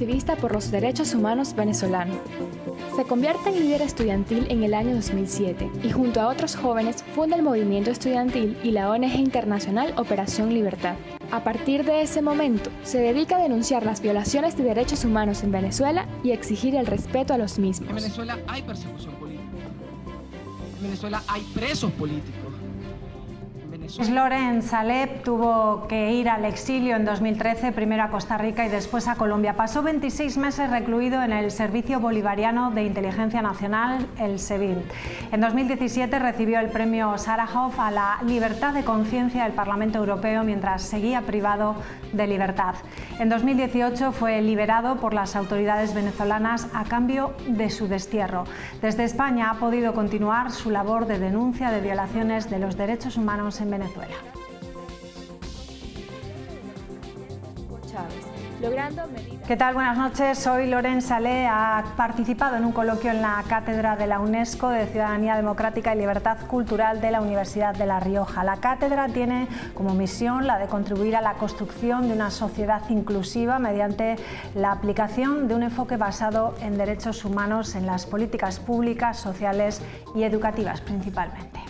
activista por los derechos humanos venezolano. Se convierte en líder estudiantil en el año 2007 y junto a otros jóvenes funda el movimiento estudiantil y la ONG internacional Operación Libertad. A partir de ese momento, se dedica a denunciar las violaciones de derechos humanos en Venezuela y exigir el respeto a los mismos. En Venezuela hay persecución política. En Venezuela hay presos políticos. Loren Saleh tuvo que ir al exilio en 2013, primero a Costa Rica y después a Colombia. Pasó 26 meses recluido en el Servicio Bolivariano de Inteligencia Nacional, el SEBIN. En 2017 recibió el premio Sájarov a la libertad de conciencia del Parlamento Europeo mientras seguía privado de libertad. En 2018 fue liberado por las autoridades venezolanas a cambio de su destierro. Desde España ha podido continuar su labor de denuncia de violaciones de los derechos humanos en Venezuela. ¿Qué tal? Buenas noches. Soy Loren Saleh. Ha participado en un coloquio en la Cátedra de la UNESCO de Ciudadanía Democrática y Libertad Cultural de la Universidad de La Rioja. La cátedra tiene como misión la de contribuir a la construcción de una sociedad inclusiva mediante la aplicación de un enfoque basado en derechos humanos en las políticas públicas, sociales y educativas principalmente.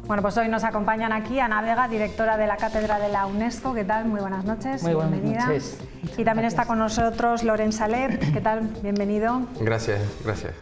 Bueno, pues hoy nos acompañan aquí Ana Vega, directora de la Cátedra de la UNESCO. ¿Qué tal? Muy buenas noches. Muy buenas bienvenida. noches. Y también está con nosotros Loren Saleh. ¿Qué tal? Bienvenido. Gracias, gracias.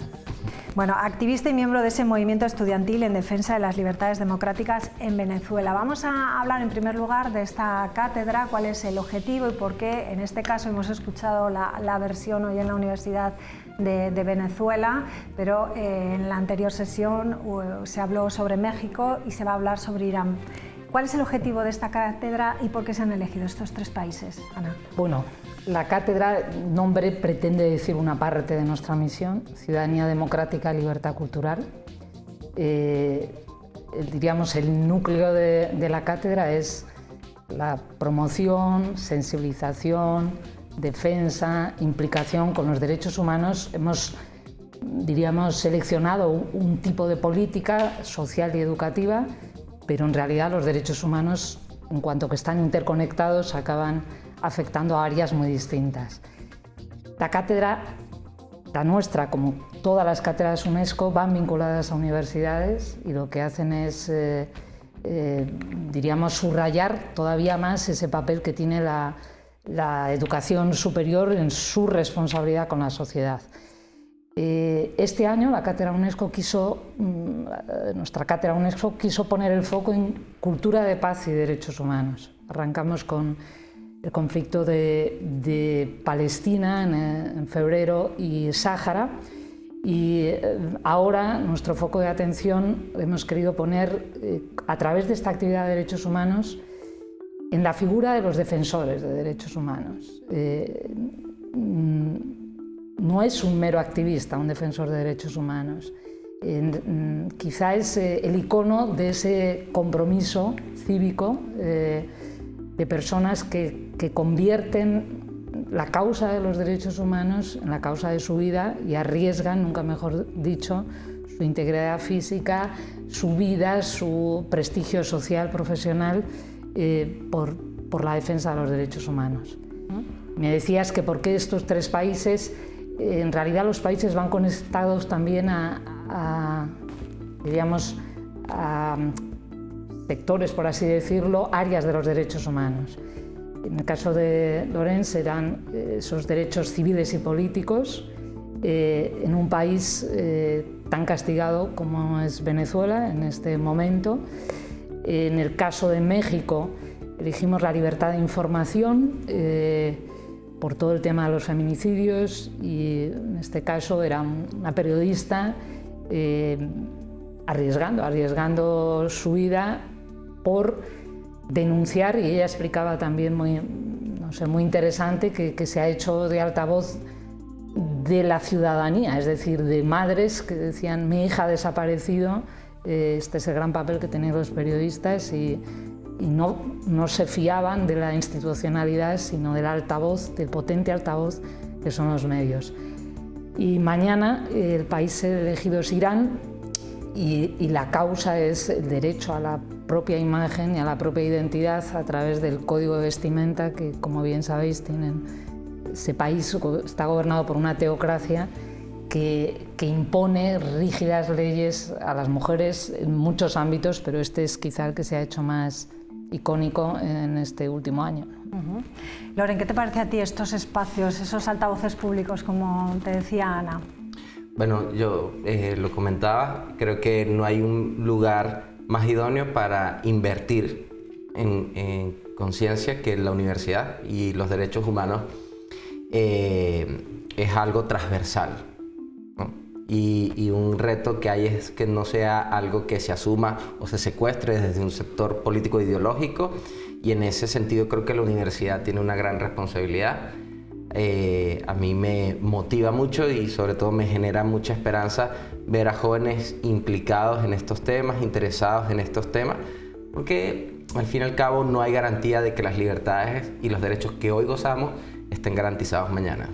Bueno, activista y miembro de ese movimiento estudiantil en defensa de las libertades democráticas en Venezuela. Vamos a hablar en primer lugar de esta cátedra, cuál es el objetivo y por qué en este caso hemos escuchado la versión hoy en la Universidad de Venezuela, pero en la anterior sesión se habló sobre México y se va a hablar sobre Irán. ¿Cuál es el objetivo de esta cátedra y por qué se han elegido estos tres países, Ana? Bueno, la cátedra, nombre, pretende decir una parte de nuestra misión, Ciudadanía Democrática y Libertad Cultural. Diríamos, el núcleo de la cátedra es la promoción, sensibilización, defensa, implicación con los derechos humanos. Hemos, diríamos, seleccionado un tipo de política social y educativa, pero en realidad los derechos humanos, en cuanto que están interconectados, acaban afectando a áreas muy distintas. La cátedra, la nuestra, como todas las cátedras UNESCO, van vinculadas a universidades y lo que hacen es, diríamos, subrayar todavía más ese papel que tiene la educación superior en su responsabilidad con la sociedad. Este año nuestra cátedra UNESCO quiso poner el foco en cultura de paz y derechos humanos. Arrancamos con el conflicto de Palestina en febrero y Sáhara, y ahora nuestro foco de atención hemos querido poner a través de esta actividad de derechos humanos en la figura de los defensores de derechos humanos. No es un mero activista, un defensor de derechos humanos. Quizá es el icono de ese compromiso cívico de personas que convierten la causa de los derechos humanos en la causa de su vida y arriesgan, nunca mejor dicho, su integridad física, su vida, su prestigio social, profesional, por la defensa de los derechos humanos. Me decías que por qué estos tres países. En realidad los países van conectados también a sectores, por así decirlo, áreas de los derechos humanos. En el caso de Loren serán esos derechos civiles y políticos en un país tan castigado como es Venezuela en este momento. En el caso de México elegimos la libertad de información por todo el tema de los feminicidios, y en este caso era una periodista arriesgando su vida por denunciar, y ella explicaba también muy interesante que se ha hecho de altavoz de la ciudadanía, es decir, de madres que decían: mi hija ha desaparecido. Este es el gran papel que tenían los periodistas y no se fiaban de la institucionalidad, sino del altavoz, del potente altavoz que son los medios. Y mañana el país elegido es Irán, y la causa es el derecho a la propia imagen y a la propia identidad a través del código de vestimenta que, como bien sabéis, ese país está gobernado por una teocracia que impone rígidas leyes a las mujeres en muchos ámbitos, pero este es quizá el que se ha hecho más icónico en este último año. Loren, ¿qué te parece a ti estos espacios, esos altavoces públicos, como te decía Ana? Bueno, yo lo comentaba, creo que no hay un lugar más idóneo para invertir en conciencia que la universidad, y los derechos humanos es algo transversal, ¿no? Y un reto que hay es que no sea algo que se asuma o se secuestre desde un sector político ideológico, y en ese sentido creo que la universidad tiene una gran responsabilidad. A mí me motiva mucho y sobre todo me genera mucha esperanza ver a jóvenes implicados en estos temas, interesados en estos temas, porque al fin y al cabo no hay garantía de que las libertades y los derechos que hoy gozamos estén garantizados mañana.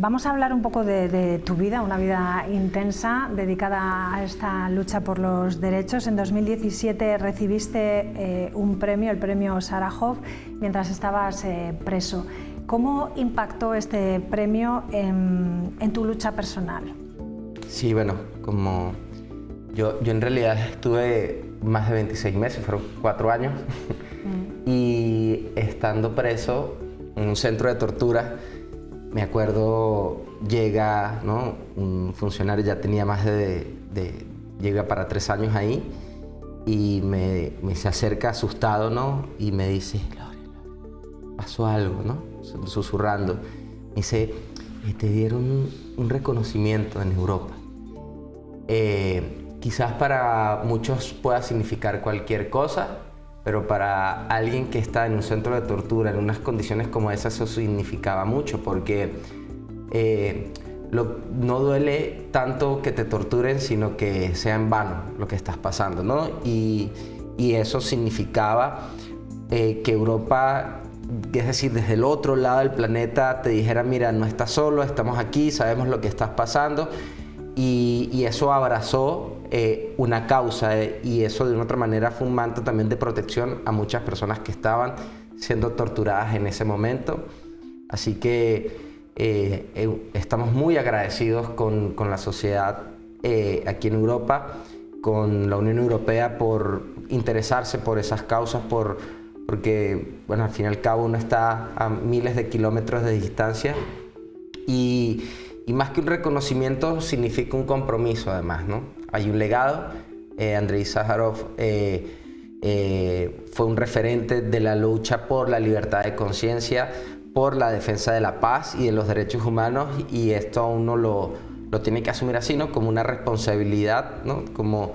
Vamos a hablar un poco de tu vida, una vida intensa dedicada a esta lucha por los derechos. En 2017 recibiste un premio, el premio Sájarov, mientras estabas preso. ¿Cómo impactó este premio en tu lucha personal? Sí, bueno, como yo en realidad estuve más de 26 meses, fueron 4 años, y estando preso en un centro de tortura, me acuerdo, llega, ¿no?, un funcionario, ya tenía más llega para 3 años ahí, y me se acerca asustado, ¿no?, y me dice, Loren, pasó algo, ¿no?, susurrando. Me dice, te dieron un reconocimiento en Europa. Quizás para muchos pueda significar cualquier cosa, pero para alguien que está en un centro de tortura, en unas condiciones como esas, eso significaba mucho, porque no duele tanto que te torturen, sino que sea en vano lo que estás pasando, ¿no? Y eso significaba que Europa, es decir, desde el otro lado del planeta, te dijera, mira, no estás solo, estamos aquí, sabemos lo que estás pasando, y eso abrazó una causa, y eso de una otra manera fue un manto también de protección a muchas personas que estaban siendo torturadas en ese momento. Así que estamos muy agradecidos con la sociedad aquí en Europa, con la Unión Europea, por interesarse por esas causas, porque bueno, al fin y al cabo uno está a miles de kilómetros de distancia, y más que un reconocimiento significa un compromiso además, ¿no? Hay un legado. Andrei Sájarov fue un referente de la lucha por la libertad de conciencia, por la defensa de la paz y de los derechos humanos, y esto uno lo tiene que asumir así, ¿no?, como una responsabilidad, ¿no?, como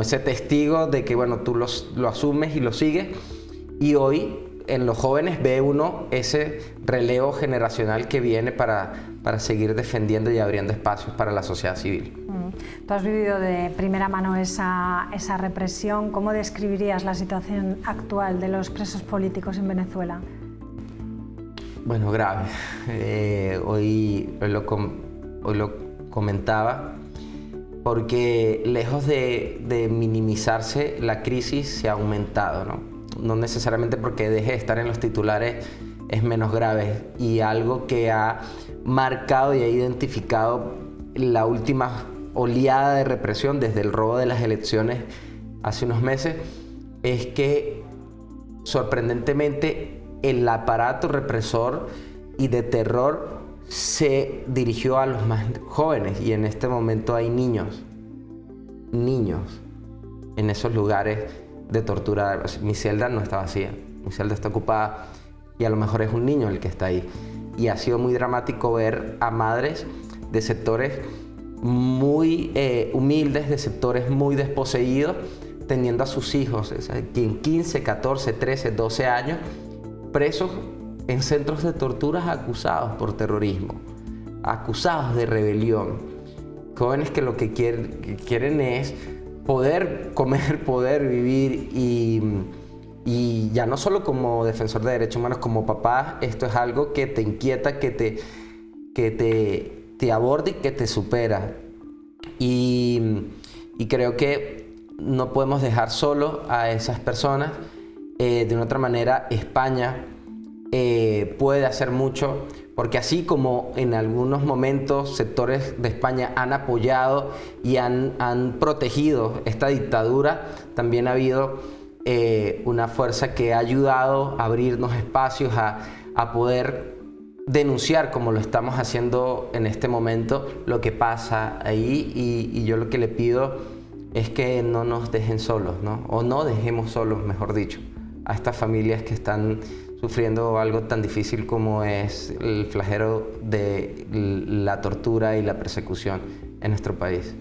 ese testigo de que, bueno, tú lo asumes y lo sigues, y hoy en los jóvenes ve uno ese relevo generacional que viene para seguir defendiendo y abriendo espacios para la sociedad civil. Tú has vivido de primera mano esa represión. ¿Cómo describirías la situación actual de los presos políticos en Venezuela? Bueno, grave. Hoy lo comentaba, porque lejos de minimizarse, la crisis se ha aumentado, ¿no? No necesariamente porque deje de estar en los titulares es menos grave, y algo que ha marcado y ha identificado la última oleada de represión desde el robo de las elecciones hace unos meses es que, sorprendentemente, el aparato represor y de terror se dirigió a los más jóvenes, y en este momento hay niños en esos lugares de tortura. Mi celda no está vacía, mi celda está ocupada, y a lo mejor es un niño el que está ahí. Y ha sido muy dramático ver a madres de sectores muy humildes, de sectores muy desposeídos, teniendo a sus hijos, en 15, 14, 13, 12 años, presos en centros de torturas, acusados por terrorismo, acusados de rebelión. Jóvenes que lo que quieren es poder comer, poder vivir, y ya no solo como defensor de derechos humanos, como papá, esto es algo que te inquieta, que te aborda y que te supera. Y creo que no podemos dejar solo a esas personas. De una otra manera, España puede hacer mucho, porque así como en algunos momentos sectores de España han apoyado y han protegido esta dictadura, también ha habido una fuerza que ha ayudado a abrirnos espacios, a poder denunciar, como lo estamos haciendo en este momento, lo que pasa ahí. Y yo lo que le pido es que no nos dejen solos, ¿no? O no dejemos solos, mejor dicho, a estas familias que están sufriendo algo tan difícil como es el flagelo de la tortura y la persecución en nuestro país.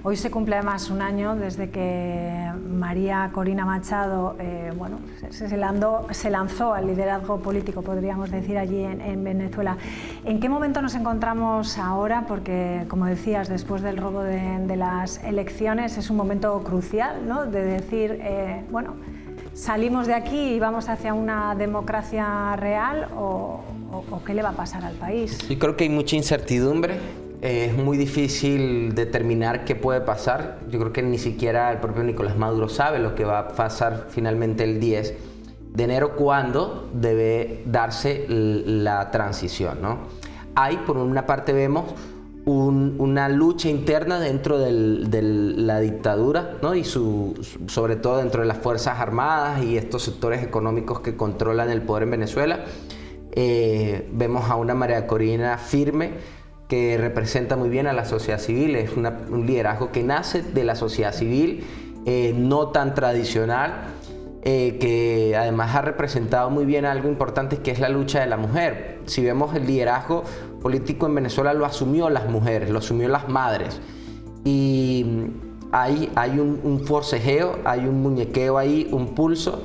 Hoy se cumple además un año desde que María Corina Machado se lanzó al liderazgo político, podríamos decir, allí en Venezuela. ¿En qué momento nos encontramos ahora? Porque, como decías, después del robo de las elecciones es un momento crucial, ¿no? De decir, ¿salimos de aquí y vamos hacia una democracia real o qué le va a pasar al país? Yo creo que hay mucha incertidumbre. Es muy difícil determinar qué puede pasar. Yo creo que ni siquiera el propio Nicolás Maduro sabe lo que va a pasar finalmente el 10 de enero, cuando debe darse la transición, ¿no? Hay, por una parte, vemos una lucha interna dentro de la dictadura, ¿no? Y sobre todo dentro de las Fuerzas Armadas y estos sectores económicos que controlan el poder en Venezuela. Vemos a una María Corina firme, que representa muy bien a la sociedad civil. Es un liderazgo que nace de la sociedad civil, no tan tradicional, que además ha representado muy bien algo importante, que es la lucha de la mujer. Si vemos el liderazgo político en Venezuela, lo asumió las mujeres, lo asumió las madres. Y hay un forcejeo, hay un muñequeo ahí, un pulso,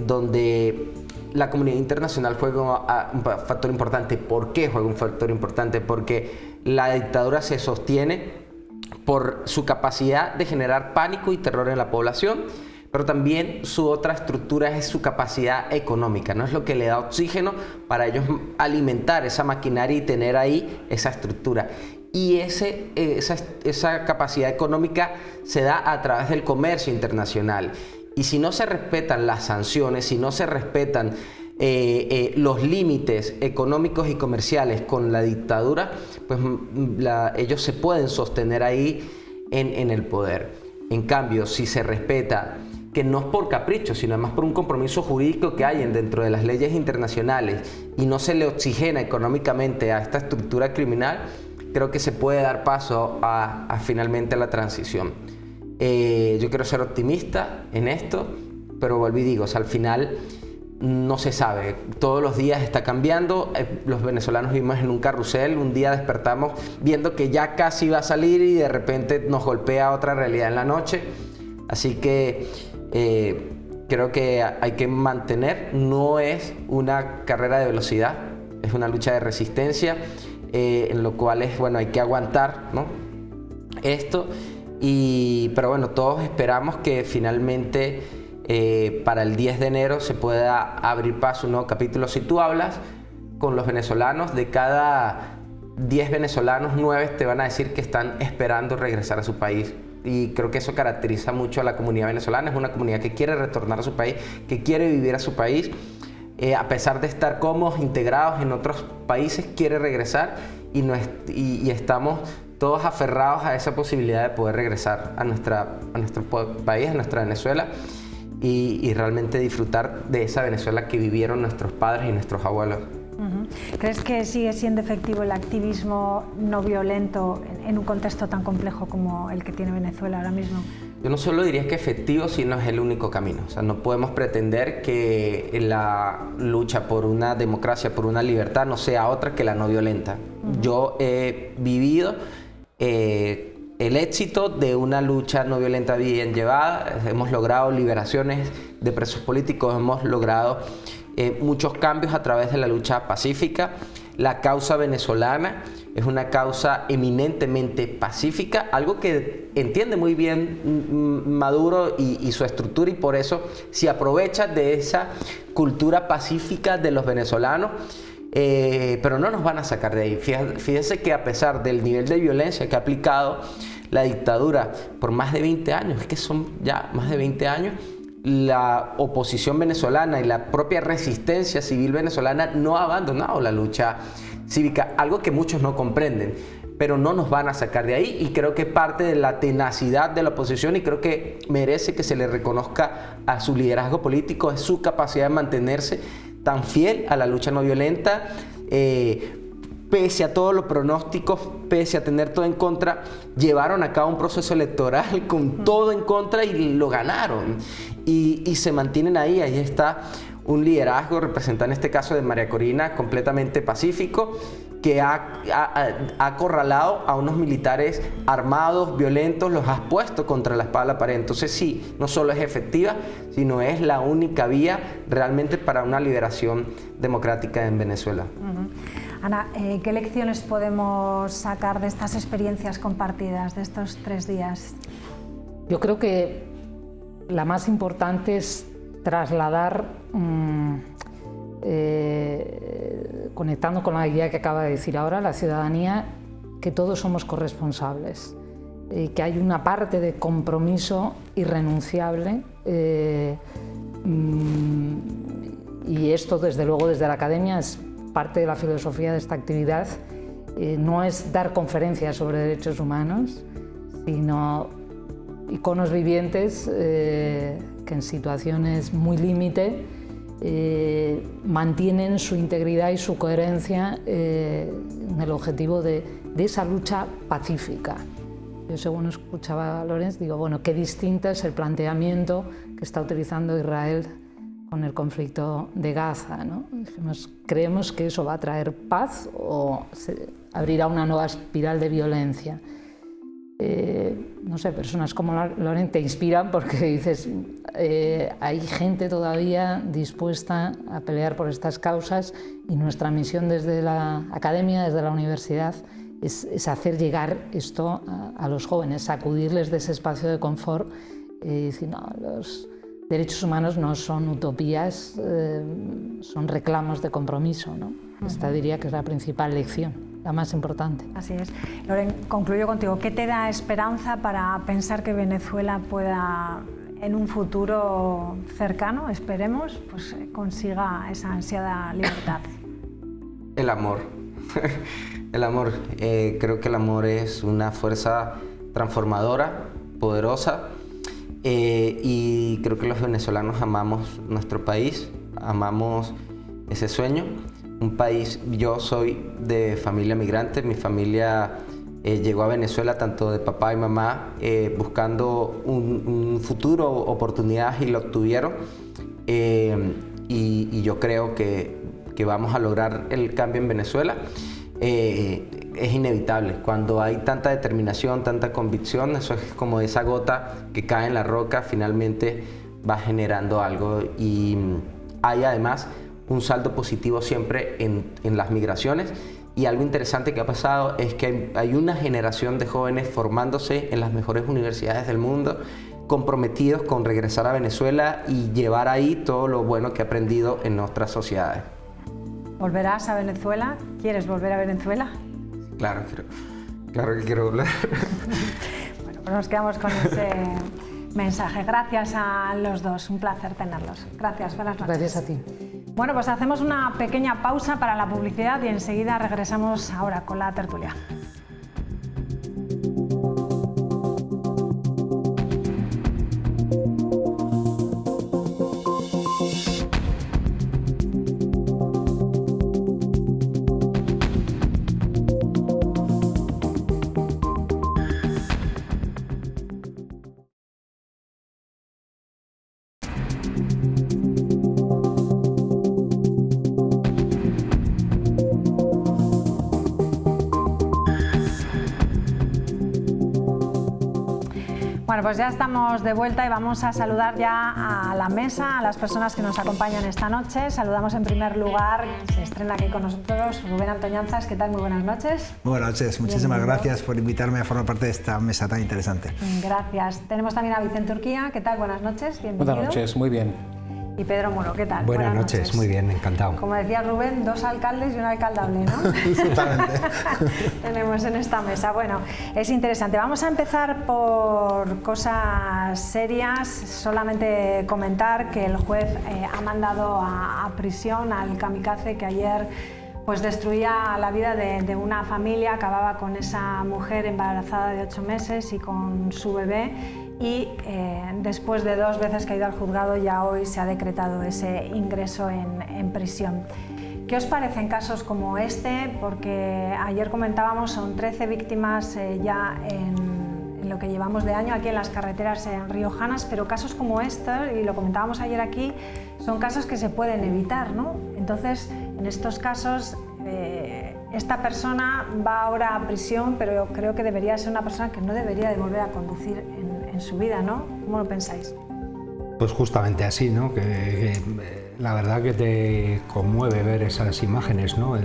donde la comunidad internacional juega un factor importante. ¿Por qué juega un factor importante? Porque la dictadura se sostiene por su capacidad de generar pánico y terror en la población, pero también su otra estructura es su capacidad económica, ¿no? Es lo que le da oxígeno para ellos alimentar esa maquinaria y tener ahí esa estructura. Y esa capacidad económica se da a través del comercio internacional. Y si no se respetan las sanciones, si no se respetan los límites económicos y comerciales con la dictadura, pues ellos se pueden sostener ahí en el poder. En cambio, si se respeta, que no es por capricho, sino además por un compromiso jurídico que hay dentro de las leyes internacionales, y no se le oxigena económicamente a esta estructura criminal, creo que se puede dar paso a finalmente la transición. Yo quiero ser optimista en esto, pero vuelvo y digo, al final no se sabe. Todos los días está cambiando. Los venezolanos vivimos en un carrusel. Un día despertamos viendo que ya casi va a salir y de repente nos golpea otra realidad en la noche. Así que creo que hay que mantener. No es una carrera de velocidad, es una lucha de resistencia, en lo cual hay que aguantar, ¿no? Esto. Pero bueno, todos esperamos que finalmente para el 10 de enero se pueda abrir paso un nuevo capítulo. Si tú hablas con los venezolanos, de cada 10 venezolanos, 9 te van a decir que están esperando regresar a su país. Y creo que eso caracteriza mucho a la comunidad venezolana. Es una comunidad que quiere retornar a su país, que quiere vivir a su país. A pesar de estar cómodos, integrados en otros países, quiere regresar y estamos todos aferrados a esa posibilidad de poder regresar a nuestro país, a nuestra Venezuela, y realmente disfrutar de esa Venezuela que vivieron nuestros padres y nuestros abuelos. ¿Crees que sigue siendo efectivo el activismo no violento en un contexto tan complejo como el que tiene Venezuela ahora mismo? Yo no solo diría que efectivo, sino es el único camino. O sea, no podemos pretender que la lucha por una democracia, por una libertad, no sea otra que la no violenta. Yo he vivido el éxito de una lucha no violenta bien llevada. Hemos logrado liberaciones de presos políticos, hemos logrado muchos cambios a través de la lucha pacífica. La causa venezolana es una causa eminentemente pacífica, algo que entiende muy bien Maduro y su estructura, y por eso se aprovecha de esa cultura pacífica de los venezolanos. Pero no nos van a sacar de ahí. Fíjense que a pesar del nivel de violencia que ha aplicado la dictadura por más de 20 años, es que son ya más de 20 años, la oposición venezolana y la propia resistencia civil venezolana no ha abandonado la lucha cívica, algo que muchos no comprenden, pero no nos van a sacar de ahí, y creo que parte de la tenacidad de la oposición, y creo que merece que se le reconozca a su liderazgo político, es su capacidad de mantenerse tan fiel a la lucha no violenta, pese a todos los pronósticos, pese a tener todo en contra, llevaron a cabo un proceso electoral con todo en contra y lo ganaron. Y se mantienen ahí. Ahí está un liderazgo representado en este caso de María Corina, completamente pacífico, que ha acorralado a unos militares armados, violentos, los ha puesto contra la espada de la pared. Entonces sí, no solo es efectiva, sino es la única vía realmente para una liberación democrática en Venezuela. Ana, ¿qué lecciones podemos sacar de estas experiencias compartidas, de estos 3 días? Yo creo que la más importante es trasladar, conectando con la idea que acaba de decir ahora, la ciudadanía, que todos somos corresponsables, que hay una parte de compromiso irrenunciable, y esto desde luego desde la academia es parte de la filosofía de esta actividad. No es dar conferencias sobre derechos humanos, sino iconos vivientes que en situaciones muy límite mantienen su integridad y su coherencia en el objetivo de esa lucha pacífica. Yo, según escuchaba a Lorenz, digo, bueno, qué distinto es el planteamiento que está utilizando Israel con el conflicto de Gaza, ¿no? Creemos que eso va a traer paz o se abrirá una nueva espiral de violencia. No sé, personas como Loren te inspiran porque dices, hay gente todavía dispuesta a pelear por estas causas, y nuestra misión desde la academia, desde la universidad, es hacer llegar esto a los jóvenes, sacudirles de ese espacio de confort y decir, no, los derechos humanos no son utopías, son reclamos de compromiso, ¿no? Esta diría que es la principal lección, la más importante. Así es. Loren, concluyo contigo. ¿Qué te da esperanza para pensar que Venezuela pueda, en un futuro cercano, esperemos, pues consiga esa ansiada libertad? El amor. El amor. Creo que el amor es una fuerza transformadora, poderosa. Y creo que los venezolanos amamos nuestro país, amamos ese sueño, un país. Yo soy de familia migrante, mi familia llegó a Venezuela tanto de papá y mamá buscando un futuro, oportunidades, y lo obtuvieron, y yo creo que vamos a lograr el cambio en Venezuela. Es inevitable. Cuando hay tanta determinación, tanta convicción, eso es como esa gota que cae en la roca, finalmente va generando algo. Y hay además un saldo positivo siempre en las migraciones. Y algo interesante que ha pasado es que hay una generación de jóvenes formándose en las mejores universidades del mundo, comprometidos con regresar a Venezuela y llevar ahí todo lo bueno que ha aprendido en nuestras sociedades. ¿Volverás a Venezuela? ¿Quieres volver a Venezuela? Claro que quiero volver. Bueno, pues nos quedamos con ese mensaje. Gracias a los dos, un placer tenerlos. Gracias, buenas noches. Gracias a ti. Bueno, pues hacemos una pequeña pausa para la publicidad y enseguida regresamos ahora con la tertulia. Bueno, pues ya estamos de vuelta y vamos a saludar ya a la mesa, a las personas que nos acompañan esta noche. Saludamos en primer lugar, se estrena aquí con nosotros, Rubén Antoñanzas. ¿Qué tal? Muy buenas noches. Muy buenas noches, muchísimas gracias por invitarme a formar parte de esta mesa tan interesante. Gracias. Tenemos también a Vicente Urquía. ¿Qué tal? Buenas noches, bienvenido. Buenas noches, muy bien. Y Pedro Muro, ¿qué tal? Buenas noches, muy bien, encantado. Como decía Rubén, 2 alcaldes y un alcaldable, ¿no? Totalmente. Tenemos en esta mesa. Bueno, es interesante. Vamos a empezar por cosas serias. Solamente comentar que el juez ha mandado a prisión al kamikaze que ayer pues destruía la vida de una familia, acababa con esa mujer embarazada de 8 meses y con su bebé. Y después de 2 veces que ha ido al juzgado, ya hoy se ha decretado ese ingreso en prisión. ¿Qué os parecen casos como este? Porque ayer comentábamos, son 13 víctimas ya en lo que llevamos de año aquí en las carreteras riojanas, pero casos como estos, y lo comentábamos ayer aquí, son casos que se pueden evitar, ¿no? Entonces, en estos casos, esta persona va ahora a prisión, pero yo creo que debería ser una persona que no debería de volver a conducir en su vida, ¿no? ¿Cómo lo pensáis? Pues justamente así, ¿no? Que la verdad que te conmueve ver esas imágenes, ¿no?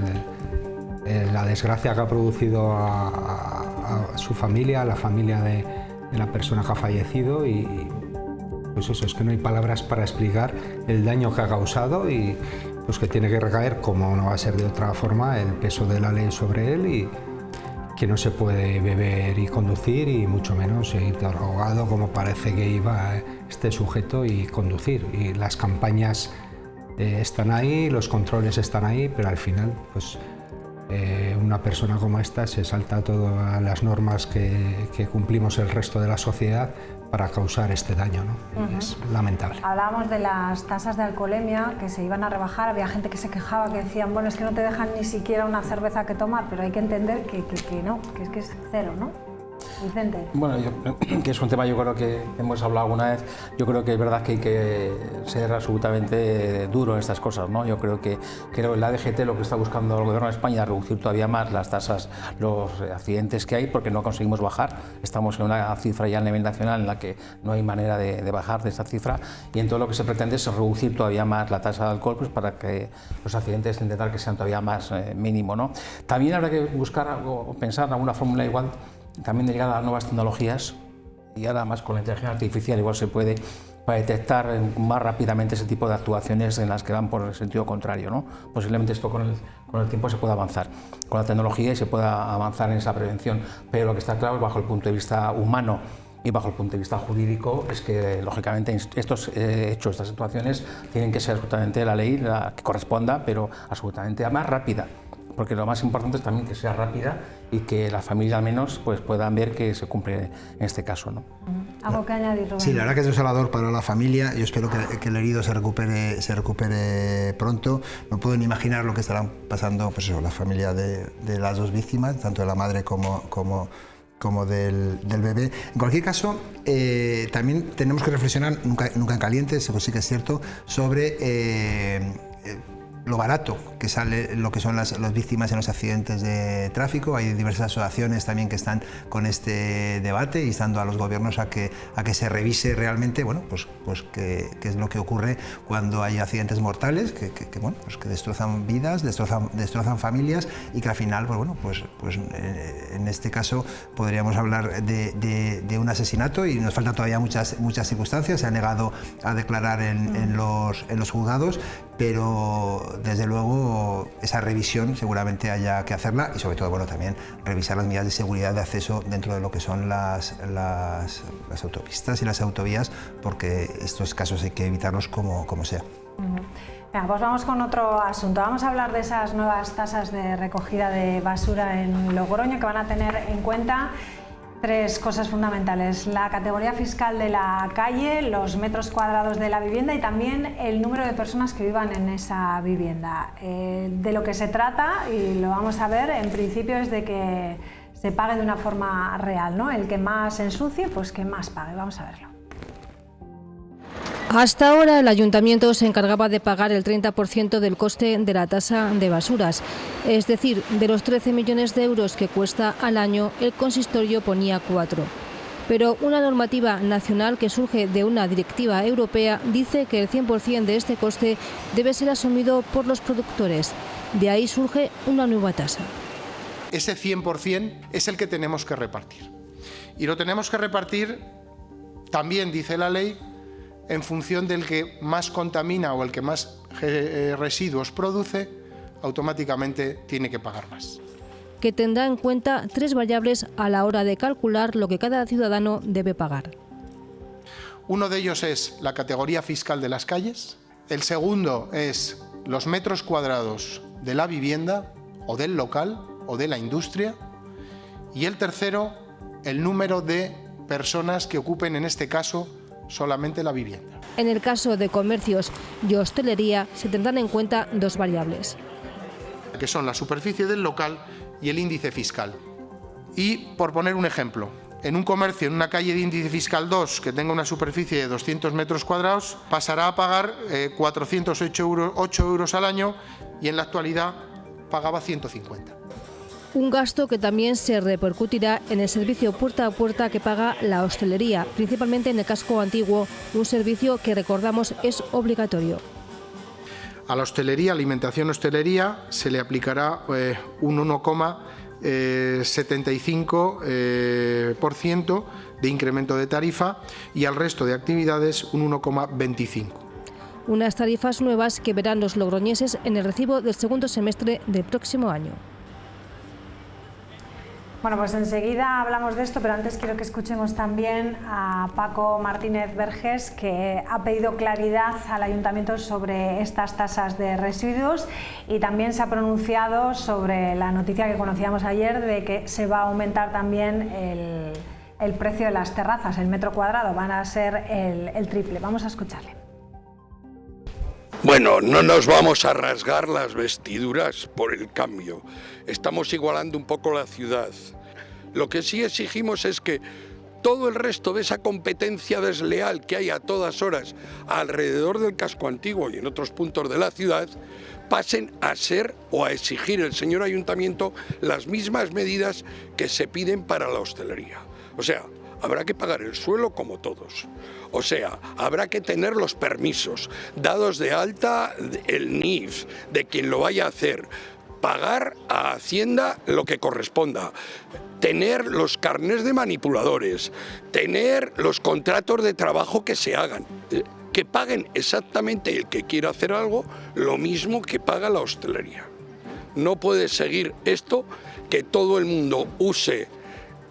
La desgracia que ha producido a su familia, a la familia de la persona que ha fallecido, y pues eso, es que no hay palabras para explicar el daño que ha causado y pues que tiene que recaer, como no va a ser de otra forma, el peso de la ley sobre él, y que no se puede beber y conducir, y mucho menos ir drogado como parece que iba este sujeto, y conducir. Y las campañas están ahí, los controles están ahí, pero al final pues una persona como esta se salta todas las normas que cumplimos el resto de la sociedad para causar este daño, ¿no? Es lamentable. Hablábamos de las tasas de alcoholemia que se iban a rebajar, había gente que se quejaba, que decían, bueno, es que no te dejan ni siquiera una cerveza que tomar, pero hay que entender que no, que es cero, ¿no? Vicente. Bueno, que es un tema, yo creo que hemos hablado alguna vez. Yo creo que es verdad que hay que ser absolutamente duro en estas cosas, ¿no? Yo creo que la DGT lo que está buscando el gobierno de España es reducir todavía más las tasas, los accidentes que hay, porque no conseguimos bajar. Estamos en una cifra ya a nivel nacional en la que no hay manera de bajar de esta cifra, y en todo lo que se pretende es reducir todavía más la tasa de alcohol, pues para que los accidentes intentar que sean todavía más mínimo, ¿no? También habrá que buscar o pensar en alguna fórmula igual, también ligada a las nuevas tecnologías, y ahora más con la inteligencia artificial igual se puede, para detectar más rápidamente ese tipo de actuaciones en las que van por el sentido contrario, ¿no? Posiblemente esto con el tiempo se pueda avanzar con la tecnología y se pueda avanzar en esa prevención, pero lo que está claro, bajo el punto de vista humano y bajo el punto de vista jurídico, es que lógicamente estos hechos, estas situaciones tienen que ser absolutamente la ley la que corresponda, pero absolutamente más rápida, porque lo más importante es también que sea rápida y que las familias al menos pues puedan ver que se cumple en este caso, ¿no? ¿Algo que añadir, Rubén? Sí, la verdad que es desolador para la familia. Yo espero que el herido se recupere pronto. No puedo ni imaginar lo que estarán pasando, pues eso, la familia de las 2 víctimas, tanto de la madre como del bebé. En cualquier caso, también tenemos que reflexionar, nunca en caliente, eso sí que es cierto, sobre lo barato que sale lo que son las víctimas en los accidentes de tráfico. Hay diversas asociaciones también que están con este debate, instando a los gobiernos a que se revise realmente, bueno, pues qué es lo que ocurre cuando hay accidentes mortales que destrozan vidas, destrozan familias, y que al final, pues en este caso podríamos hablar de un asesinato, y nos faltan todavía muchas circunstancias. Se ha negado a declarar en los juzgados, pero desde luego esa revisión seguramente haya que hacerla, y sobre todo, bueno, también revisar las medidas de seguridad de acceso dentro de lo que son las autopistas y las autovías, porque estos casos hay que evitarlos como sea. Venga, pues vamos con otro asunto. Vamos a hablar de esas nuevas tasas de recogida de basura en Logroño, que van a tener en cuenta 3 cosas fundamentales: la categoría fiscal de la calle, los metros cuadrados de la vivienda y también el número de personas que vivan en esa vivienda. De lo que se trata, y lo vamos a ver, en principio es de que se pague de una forma real, ¿no? El que más ensucie, pues que más pague. Vamos a verlo. Hasta ahora el ayuntamiento se encargaba de pagar el 30% del coste de la tasa de basuras. Es decir, de los 13 millones de euros que cuesta al año, el consistorio ponía 4. Pero una normativa nacional que surge de una directiva europea dice que el 100% de este coste debe ser asumido por los productores. De ahí surge una nueva tasa. Ese 100% es el que tenemos que repartir. Y lo tenemos que repartir, también dice la ley, en función del que más contamina o el que más residuos produce, automáticamente tiene que pagar más. Que tendrá en cuenta 3 variables a la hora de calcular lo que cada ciudadano debe pagar. Uno de ellos es la categoría fiscal de las calles, el segundo es los metros cuadrados de la vivienda o del local o de la industria, y el tercero, el número de personas que ocupen en este caso solamente la vivienda. En el caso de comercios y hostelería se tendrán en cuenta 2 variables, que son la superficie del local y el índice fiscal. Y por poner un ejemplo, en un comercio, en una calle de índice fiscal 2 que tenga una superficie de 200 metros cuadrados, pasará a pagar 408 euros al año y en la actualidad pagaba 150. Un gasto que también se repercutirá en el servicio puerta a puerta que paga la hostelería, principalmente en el casco antiguo, un servicio que recordamos es obligatorio. A la hostelería, alimentación hostelería, se le aplicará un 1,75% de incremento de tarifa y al resto de actividades un 1,25%. Unas tarifas nuevas que verán los logroñeses en el recibo del segundo semestre del próximo año. Bueno, pues enseguida hablamos de esto, pero antes quiero que escuchemos también a Paco Martínez Vergés, que ha pedido claridad al Ayuntamiento sobre estas tasas de residuos y también se ha pronunciado sobre la noticia que conocíamos ayer de que se va a aumentar también el precio de las terrazas, el metro cuadrado, van a ser el triple. Vamos a escucharle. Bueno, no nos vamos a rasgar las vestiduras por el cambio. Estamos igualando un poco la ciudad. Lo que sí exigimos es que todo el resto de esa competencia desleal que hay a todas horas alrededor del casco antiguo y en otros puntos de la ciudad pasen a ser o a exigir el señor ayuntamiento las mismas medidas que se piden para la hostelería. O sea, habrá que pagar el suelo como todos. O sea, habrá que tener los permisos, dados de alta el NIF, de quien lo vaya a hacer, pagar a Hacienda lo que corresponda, tener los carnés de manipuladores, tener los contratos de trabajo que se hagan, que paguen exactamente el que quiera hacer algo lo mismo que paga la hostelería. No puede seguir esto que todo el mundo use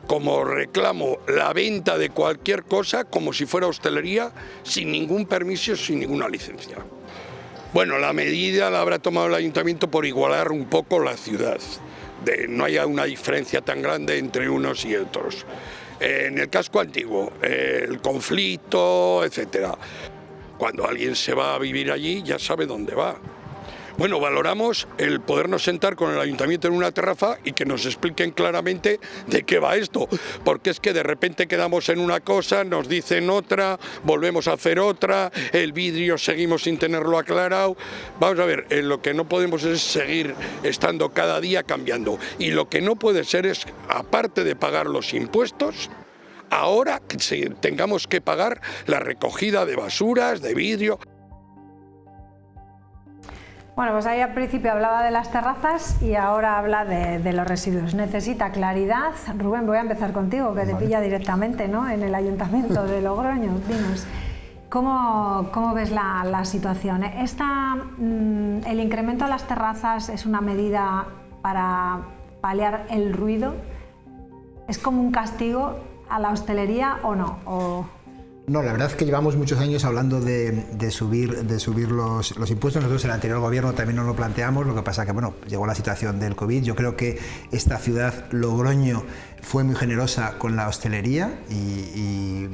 como reclamo la venta de cualquier cosa como si fuera hostelería sin ningún permiso, sin ninguna licencia. Bueno, la medida la habrá tomado el ayuntamiento por igualar un poco la ciudad, de no haya una diferencia tan grande entre unos y otros. En el casco antiguo, el conflicto, etcétera. Cuando alguien se va a vivir allí ya sabe dónde va. Bueno, valoramos el podernos sentar con el ayuntamiento en una terraza y que nos expliquen claramente de qué va esto, porque es que de repente quedamos en una cosa, nos dicen otra, volvemos a hacer otra, el vidrio seguimos sin tenerlo aclarado. Vamos a ver, lo que no podemos es seguir estando cada día cambiando, y lo que no puede ser es, aparte de pagar los impuestos, ahora tengamos que pagar la recogida de basuras, de vidrio. Bueno, pues ahí al principio hablaba de las terrazas y ahora habla de los residuos. Necesita claridad. Rubén, voy a empezar contigo, que te pilla directamente, ¿no?, en el Ayuntamiento de Logroño. Dinos, ¿cómo ves la situación? ¿El incremento de las terrazas es una medida para paliar el ruido? ¿Es como un castigo a la hostelería o no? No, la verdad es que llevamos muchos años hablando de subir los impuestos. Nosotros en el anterior gobierno también nos lo planteamos, lo que pasa que bueno, llegó la situación del COVID. Yo creo que esta ciudad, Logroño, fue muy generosa con la hostelería y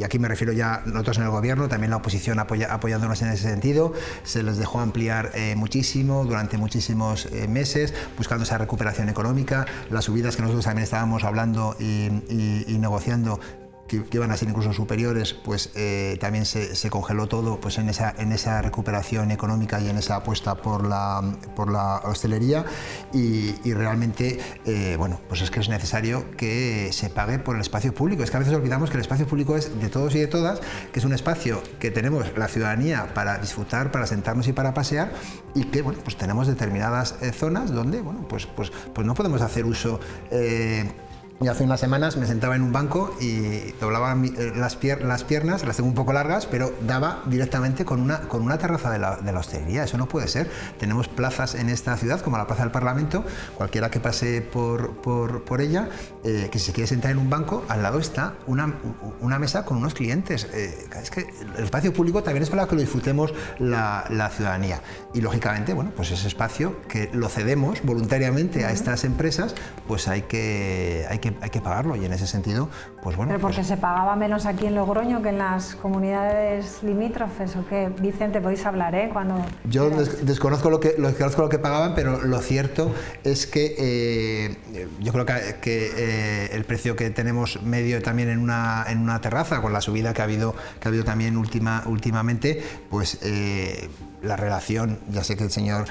aquí me refiero ya nosotros en el gobierno, también la oposición apoyándonos en ese sentido. Se les dejó ampliar muchísimo durante muchísimos meses, buscando esa recuperación económica. Las subidas que nosotros también estábamos hablando y negociando, que iban a ser incluso superiores, pues también se congeló todo pues en esa recuperación económica y en esa apuesta por la hostelería y realmente bueno, pues es que es necesario que se pague por el espacio público. Es que a veces olvidamos que el espacio público es de todos y de todas, que es un espacio que tenemos la ciudadanía para disfrutar, para sentarnos y para pasear, y que bueno, pues tenemos determinadas zonas donde bueno, pues no podemos hacer uso Y hace unas semanas me sentaba en un banco y doblaba las piernas, las tengo un poco largas, pero daba directamente con una terraza de la hostelería. Eso no puede ser. Tenemos plazas en esta ciudad, como la Plaza del Parlamento, cualquiera que pase por ella, que si se quiere sentar en un banco, al lado está una mesa con unos clientes. Es que el espacio público también es para que lo disfrutemos la ciudadanía. Y lógicamente, bueno, pues ese espacio que lo cedemos voluntariamente a estas empresas, pues hay que pagarlo, y en ese sentido, pues bueno. ¿Pero porque se pagaba menos aquí en Logroño que en las comunidades limítrofes o qué? Vicente, podéis hablar, ¿eh? Yo desconozco lo que pagaban, pero lo cierto es que yo creo que el precio que tenemos medio también en una terraza, con la subida que ha habido también últimamente, pues la relación, ya sé que el señor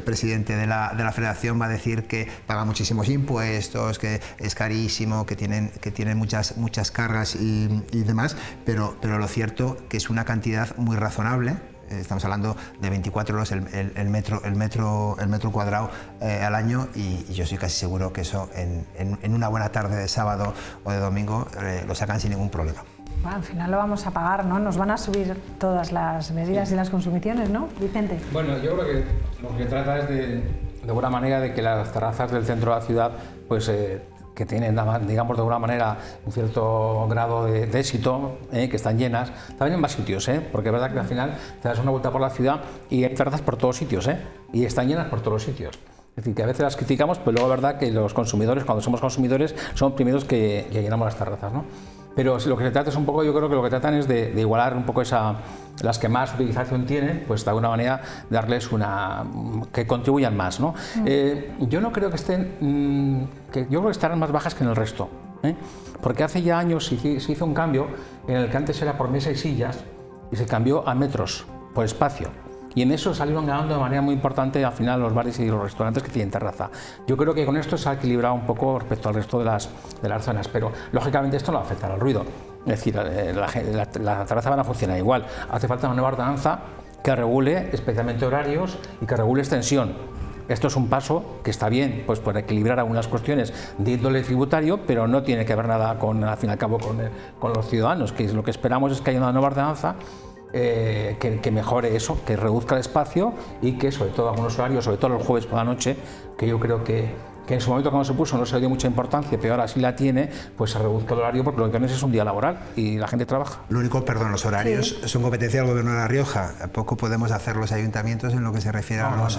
presidente de la Federación va a decir que paga muchísimos impuestos, que es carísimo, que tienen muchas cargas y demás, pero lo cierto que es una cantidad muy razonable. Estamos hablando de 24 euros el metro cuadrado al año, y yo estoy casi seguro que eso en una buena tarde de sábado o de domingo lo sacan sin ningún problema. Bueno, al final lo vamos a pagar, ¿no? Nos van a subir todas las medidas y las consumiciones, ¿no, Vicente? Bueno, yo creo que lo que trata es de buena manera de que las terrazas del centro de la ciudad, pues que tienen, digamos, de alguna manera un cierto grado de éxito, que están llenas, también en más sitios, porque es verdad que al final te das una vuelta por la ciudad y hay terrazas por todos sitios, y están llenas por todos los sitios. Es decir, que a veces las criticamos, pero luego es verdad que los consumidores, cuando somos consumidores, son primeros que llenamos las terrazas, ¿no? Pero lo que se trata es un poco, yo creo que lo que tratan es de igualar un poco las que más utilización tienen, pues de alguna manera darles que contribuyan más, ¿no? Yo no creo que yo creo que estarán más bajas que en el resto, porque hace ya años se hizo un cambio en el que antes era por mesa y sillas y se cambió a metros por espacio. Y en eso salieron ganando de manera muy importante al final los bares y los restaurantes que tienen terraza. Yo creo que con esto se ha equilibrado un poco respecto al resto de las zonas, pero lógicamente esto no va a afectar al ruido. Es decir, la terraza van a funcionar igual. Hace falta una nueva ordenanza que regule especialmente horarios y que regule extensión. Esto es un paso que está bien, pues por equilibrar algunas cuestiones de índole tributario, pero no tiene que ver nada al fin y al cabo con los ciudadanos, que lo que esperamos es que haya una nueva ordenanza que mejore eso, que reduzca el espacio y que sobre todo algunos horarios, sobre todo los jueves por la noche, que yo creo que en su momento cuando se puso no se le dio mucha importancia, pero ahora sí la tiene, pues se reduzca el horario, porque lo que no es un día laboral y la gente trabaja. Lo único, perdón, los horarios son competencia del Gobierno de La Rioja. Poco podemos hacer los ayuntamientos en lo que se refiere a los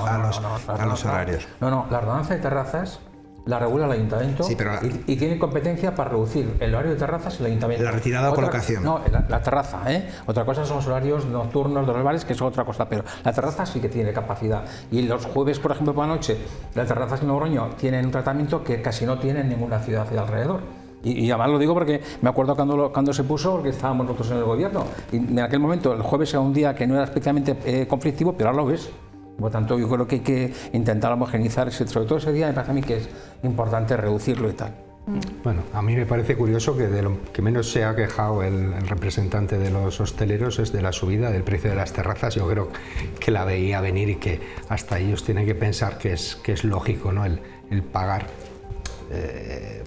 horarios. No, la ordenanza de terrazas la regula el ayuntamiento, sí, pero y tiene competencia para reducir el horario de terrazas el ayuntamiento. La retirada o colocación. No, la terraza, Otra cosa son los horarios nocturnos de los bares, que es otra cosa, pero la terraza sí que tiene capacidad. Y los jueves, por ejemplo, por la noche, las terrazas en Logroño tienen un tratamiento que casi no tiene en ninguna ciudad de alrededor. Y además lo digo porque me acuerdo cuando se puso, porque estábamos nosotros en el gobierno, y en aquel momento el jueves era un día que no era especialmente conflictivo, pero ahora lo ves. Por lo tanto, yo creo que hay que intentar homogeneizar, sobre todo ese día, me parece a mí que es importante reducirlo y tal. Bueno, a mí me parece curioso que de lo que menos se ha quejado el representante de los hosteleros es de la subida del precio de las terrazas. Yo creo que la veía venir y que hasta ellos tienen que pensar que es lógico, ¿no? el pagar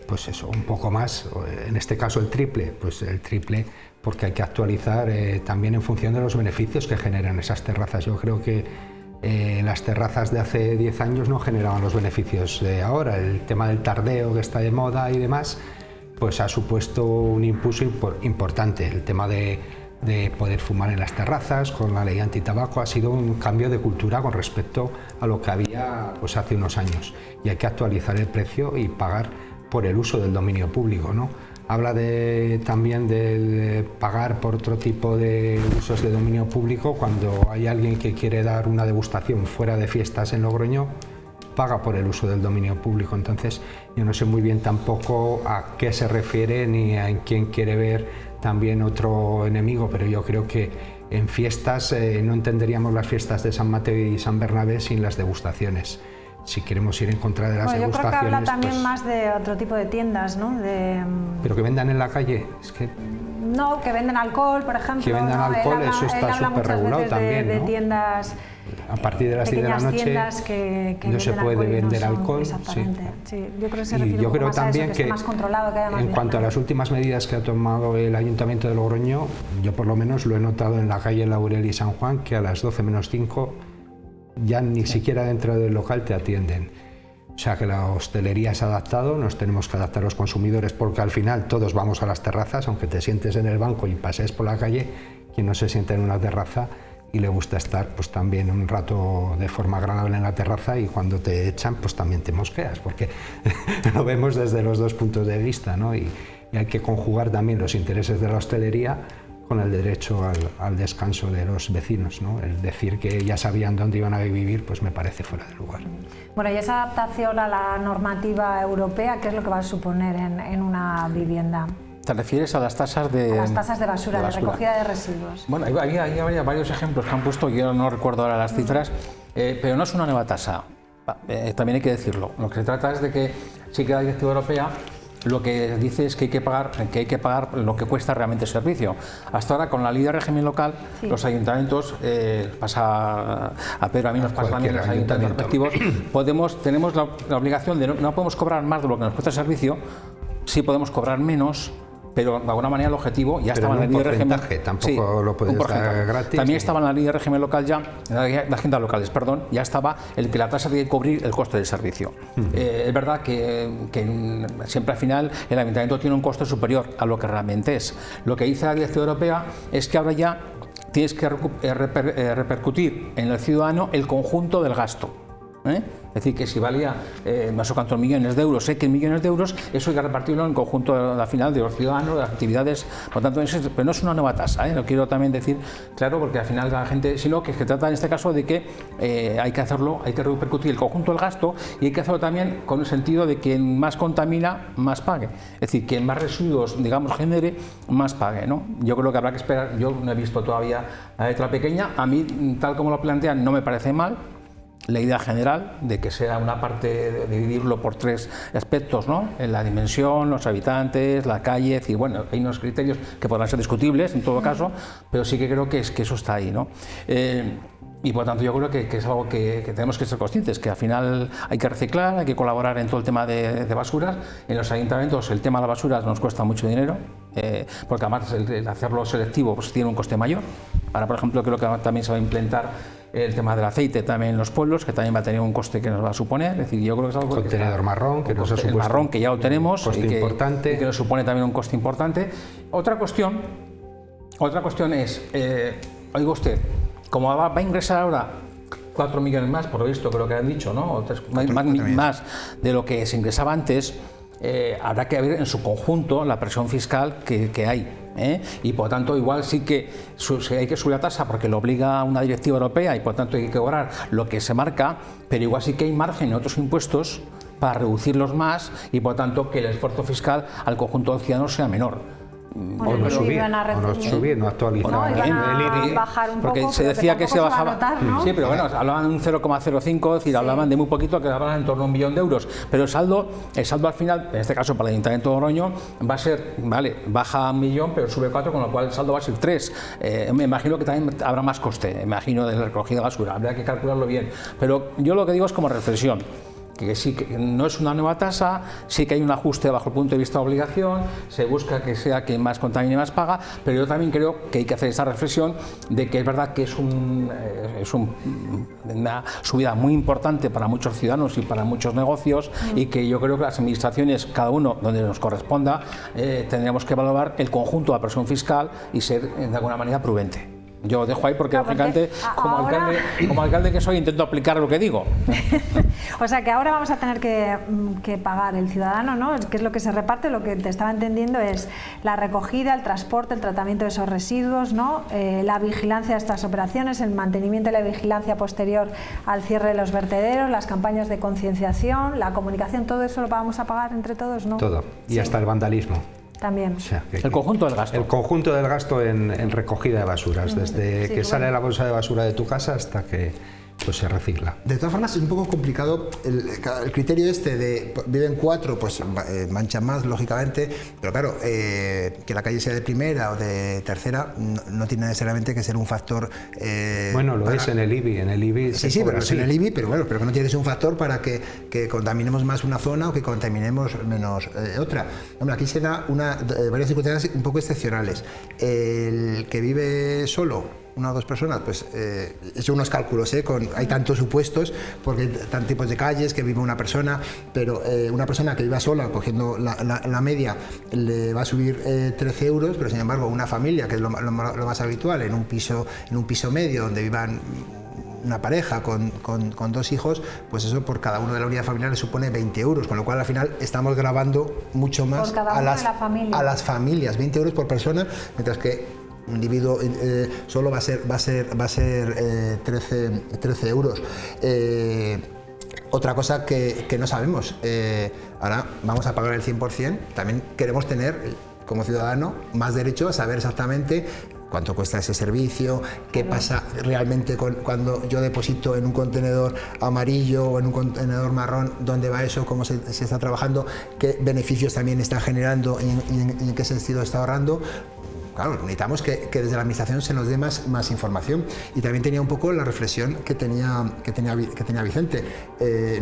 pues eso, un poco más, en este caso el triple, porque hay que actualizar también en función de los beneficios que generan esas terrazas. Yo creo que las terrazas de hace 10 años no generaban los beneficios de ahora. El tema del tardeo, que está de moda y demás, pues ha supuesto un impulso importante. El tema de poder fumar en las terrazas con la ley antitabaco ha sido un cambio de cultura con respecto a lo que había pues hace unos años, y hay que actualizar el precio y pagar por el uso del dominio público, ¿no? Habla también de pagar por otro tipo de usos de dominio público. Cuando hay alguien que quiere dar una degustación fuera de fiestas en Logroño, paga por el uso del dominio público. Entonces yo no sé muy bien tampoco a qué se refiere ni a en quién quiere ver también otro enemigo, pero yo creo que en fiestas no entenderíamos las fiestas de San Mateo y San Bernabé sin las degustaciones. Si queremos ir en contra de las degustaciones... Yo creo que habla también más de otro tipo de tiendas, ¿no? Pero que vendan en la calle, es que... No, que venden alcohol, por ejemplo. Que vendan alcohol, eso está súper regulado también, ¿no? De tiendas A partir de las 10 de la noche que no se puede vender alcohol. Exactamente. Sí. Yo creo que se Y refiere yo un poco creo más a también eso, que esté más controlado, que haya más en cuanto a las últimas medidas que ha tomado el Ayuntamiento de Logroño, yo por lo menos lo he notado en la calle Laurel y San Juan, que a las 12 menos 5 ya ni siquiera dentro del local te atienden. O sea que la hostelería se ha adaptado, nos tenemos que adaptar a los consumidores, porque al final todos vamos a las terrazas, aunque te sientes en el banco y pasees por la calle, quien no se sienta en una terraza y le gusta estar pues también un rato de forma agradable en la terraza, y cuando te echan pues también te mosqueas, porque lo vemos desde los dos puntos de vista, ¿no? Y hay que conjugar también los intereses de la hostelería con el derecho al descanso de los vecinos, ¿no? El decir que ya sabían dónde iban a vivir, pues me parece fuera de lugar. Bueno, y esa adaptación a la normativa europea, ¿qué es lo que va a suponer en una vivienda? ¿Te refieres a las tasas de...? A las tasas de basura, de recogida de residuos. Bueno, hay varios ejemplos que han puesto, yo no recuerdo ahora las cifras, pero no es una nueva tasa, también hay que decirlo. Lo que se trata es de que sí que la directiva europea lo que dice es que hay que pagar lo que cuesta realmente el servicio. Hasta ahora, con la ley de régimen local, los ayuntamientos, pasa a Pedro, a mí nos pasa también los ayuntamientos respectivos, tenemos la obligación de no podemos cobrar más de lo que nos cuesta el servicio, sí podemos cobrar menos, pero de alguna manera el objetivo ya estaba en la ley de régimen. Tampoco lo puedes dar gratis. También estaba en la ley de régimen local ya, de haciendas locales, perdón, ya estaba el que la tasa tiene que cubrir el coste del servicio. Es verdad que siempre al final el ayuntamiento tiene un coste superior a lo que realmente es. Lo que dice la directiva europea es que ahora ya tienes que repercutir en el ciudadano el conjunto del gasto. Es decir, que si valía no sé cuántos millones de euros, X millones de euros, eso hay que repartirlo en el conjunto al final de los ciudadanos, de las actividades, por tanto, pero no es una nueva tasa, lo quiero también decir claro, porque al final la gente, sino que se trata en este caso de que hay que hacerlo, hay que repercutir el conjunto del gasto, y hay que hacerlo también con el sentido de que quien más contamina, más pague, es decir, quien más residuos, digamos, genere, más pague, ¿no? Yo creo que habrá que esperar, yo no he visto todavía la letra pequeña, a mí, tal como lo plantean, no me parece mal. La idea general de que sea una parte de dividirlo por tres aspectos, ¿no? En la dimensión, los habitantes, la calle, y bueno, hay unos criterios que podrán ser discutibles en todo caso, pero sí que creo que eso está ahí, ¿no? Y por tanto yo creo que es algo que tenemos que ser conscientes, que al final hay que reciclar, hay que colaborar en todo el tema de basuras. En los ayuntamientos el tema de las basuras nos cuesta mucho dinero, porque además el hacerlo selectivo pues tiene un coste mayor. Ahora, por ejemplo, creo que también se va a implementar el tema del aceite también en los pueblos, que también va a tener un coste que nos va a suponer. Es decir, yo creo que es algo que contenedor marrón, que nos ha supuesto el marrón, que ya lo tenemos, coste importante, y que nos supone también un coste importante. Otra cuestión es, oiga usted, como va a ingresar ahora 4 millones más, por lo visto, creo que han dicho, ¿no? Más de lo que se ingresaba antes, habrá que ver en su conjunto la presión fiscal que hay. Y por tanto igual sí que hay que subir la tasa porque lo obliga una directiva europea y por tanto hay que cobrar lo que se marca, pero igual sí que hay margen en otros impuestos para reducirlos más y por tanto que el esfuerzo fiscal al conjunto del ciudadano sea menor. Bueno, o no subir, no actualizar. No, iban a bajar un porque poco, se decía que se bajaba. Notar, ¿no? Sí, pero bueno, hablaban de un 0,05, es decir, hablaban de muy poquito, que hablaban en torno a 1 millón de euros. Pero el saldo al final, en este caso para el Ayuntamiento de Logroño, va a ser, vale, baja 1 millón, pero sube 4, con lo cual el saldo va a ser 3. Me imagino que también habrá más coste, me imagino, de la recogida de basura, habría que calcularlo bien. Pero yo lo que digo es como reflexión. Que sí, que no es una nueva tasa, sí que hay un ajuste bajo el punto de vista de obligación, se busca que sea quien más contamine más paga, pero yo también creo que hay que hacer esa reflexión de que es verdad que es una subida muy importante para muchos ciudadanos y para muchos negocios y que yo creo que las administraciones, cada uno donde nos corresponda, tendríamos que valorar el conjunto de la presión fiscal y ser de alguna manera prudente. Yo dejo ahí porque, lógicamente, como alcalde que soy, intento aplicar lo que digo. O sea que ahora vamos a tener que pagar el ciudadano, ¿no? Que es lo que se reparte, lo que te estaba entendiendo es la recogida, el transporte, el tratamiento de esos residuos, ¿no? La vigilancia de estas operaciones, el mantenimiento y la vigilancia posterior al cierre de los vertederos, las campañas de concienciación, la comunicación, todo eso lo vamos a pagar entre todos, ¿no? Todo, y hasta el vandalismo. También. O sea, el conjunto del gasto. El conjunto del gasto en recogida de basuras, desde que sale la bolsa de basura de tu casa hasta que pues se recicla. De todas formas es un poco complicado el criterio este de viven 4, pues manchan más lógicamente, pero claro, que la calle sea de primera o de tercera no tiene necesariamente que ser un factor... bueno, lo es en el IBI, Sí, pero es en el IBI, pero bueno, pero que no tiene que ser un factor para que contaminemos más una zona o que contaminemos menos otra. Hombre, aquí se da varias circunstancias un poco excepcionales. El que vive solo, una o dos personas, pues he hecho unos cálculos, hay tantos supuestos, porque hay tantos tipos de calles que vive una persona, pero una persona que viva sola, cogiendo la media, le va a subir 13 euros, pero sin embargo una familia, que es lo más habitual, en un piso medio, donde vivan una pareja con 2 hijos, pues eso por cada uno de la unidad familiar le supone 20 euros, con lo cual al final estamos grabando mucho más a las familias, 20 euros por persona, mientras que un individuo solo va a ser 13 euros. Otra cosa que no sabemos, ahora vamos a pagar el 100%, también queremos tener como ciudadano más derecho a saber exactamente cuánto cuesta ese servicio, qué pasa realmente cuando yo deposito en un contenedor amarillo o en un contenedor marrón, dónde va eso, cómo se está trabajando, qué beneficios también está generando y en qué sentido está ahorrando. Claro, necesitamos que desde la administración se nos dé más información. Y también tenía un poco la reflexión que tenía Vicente.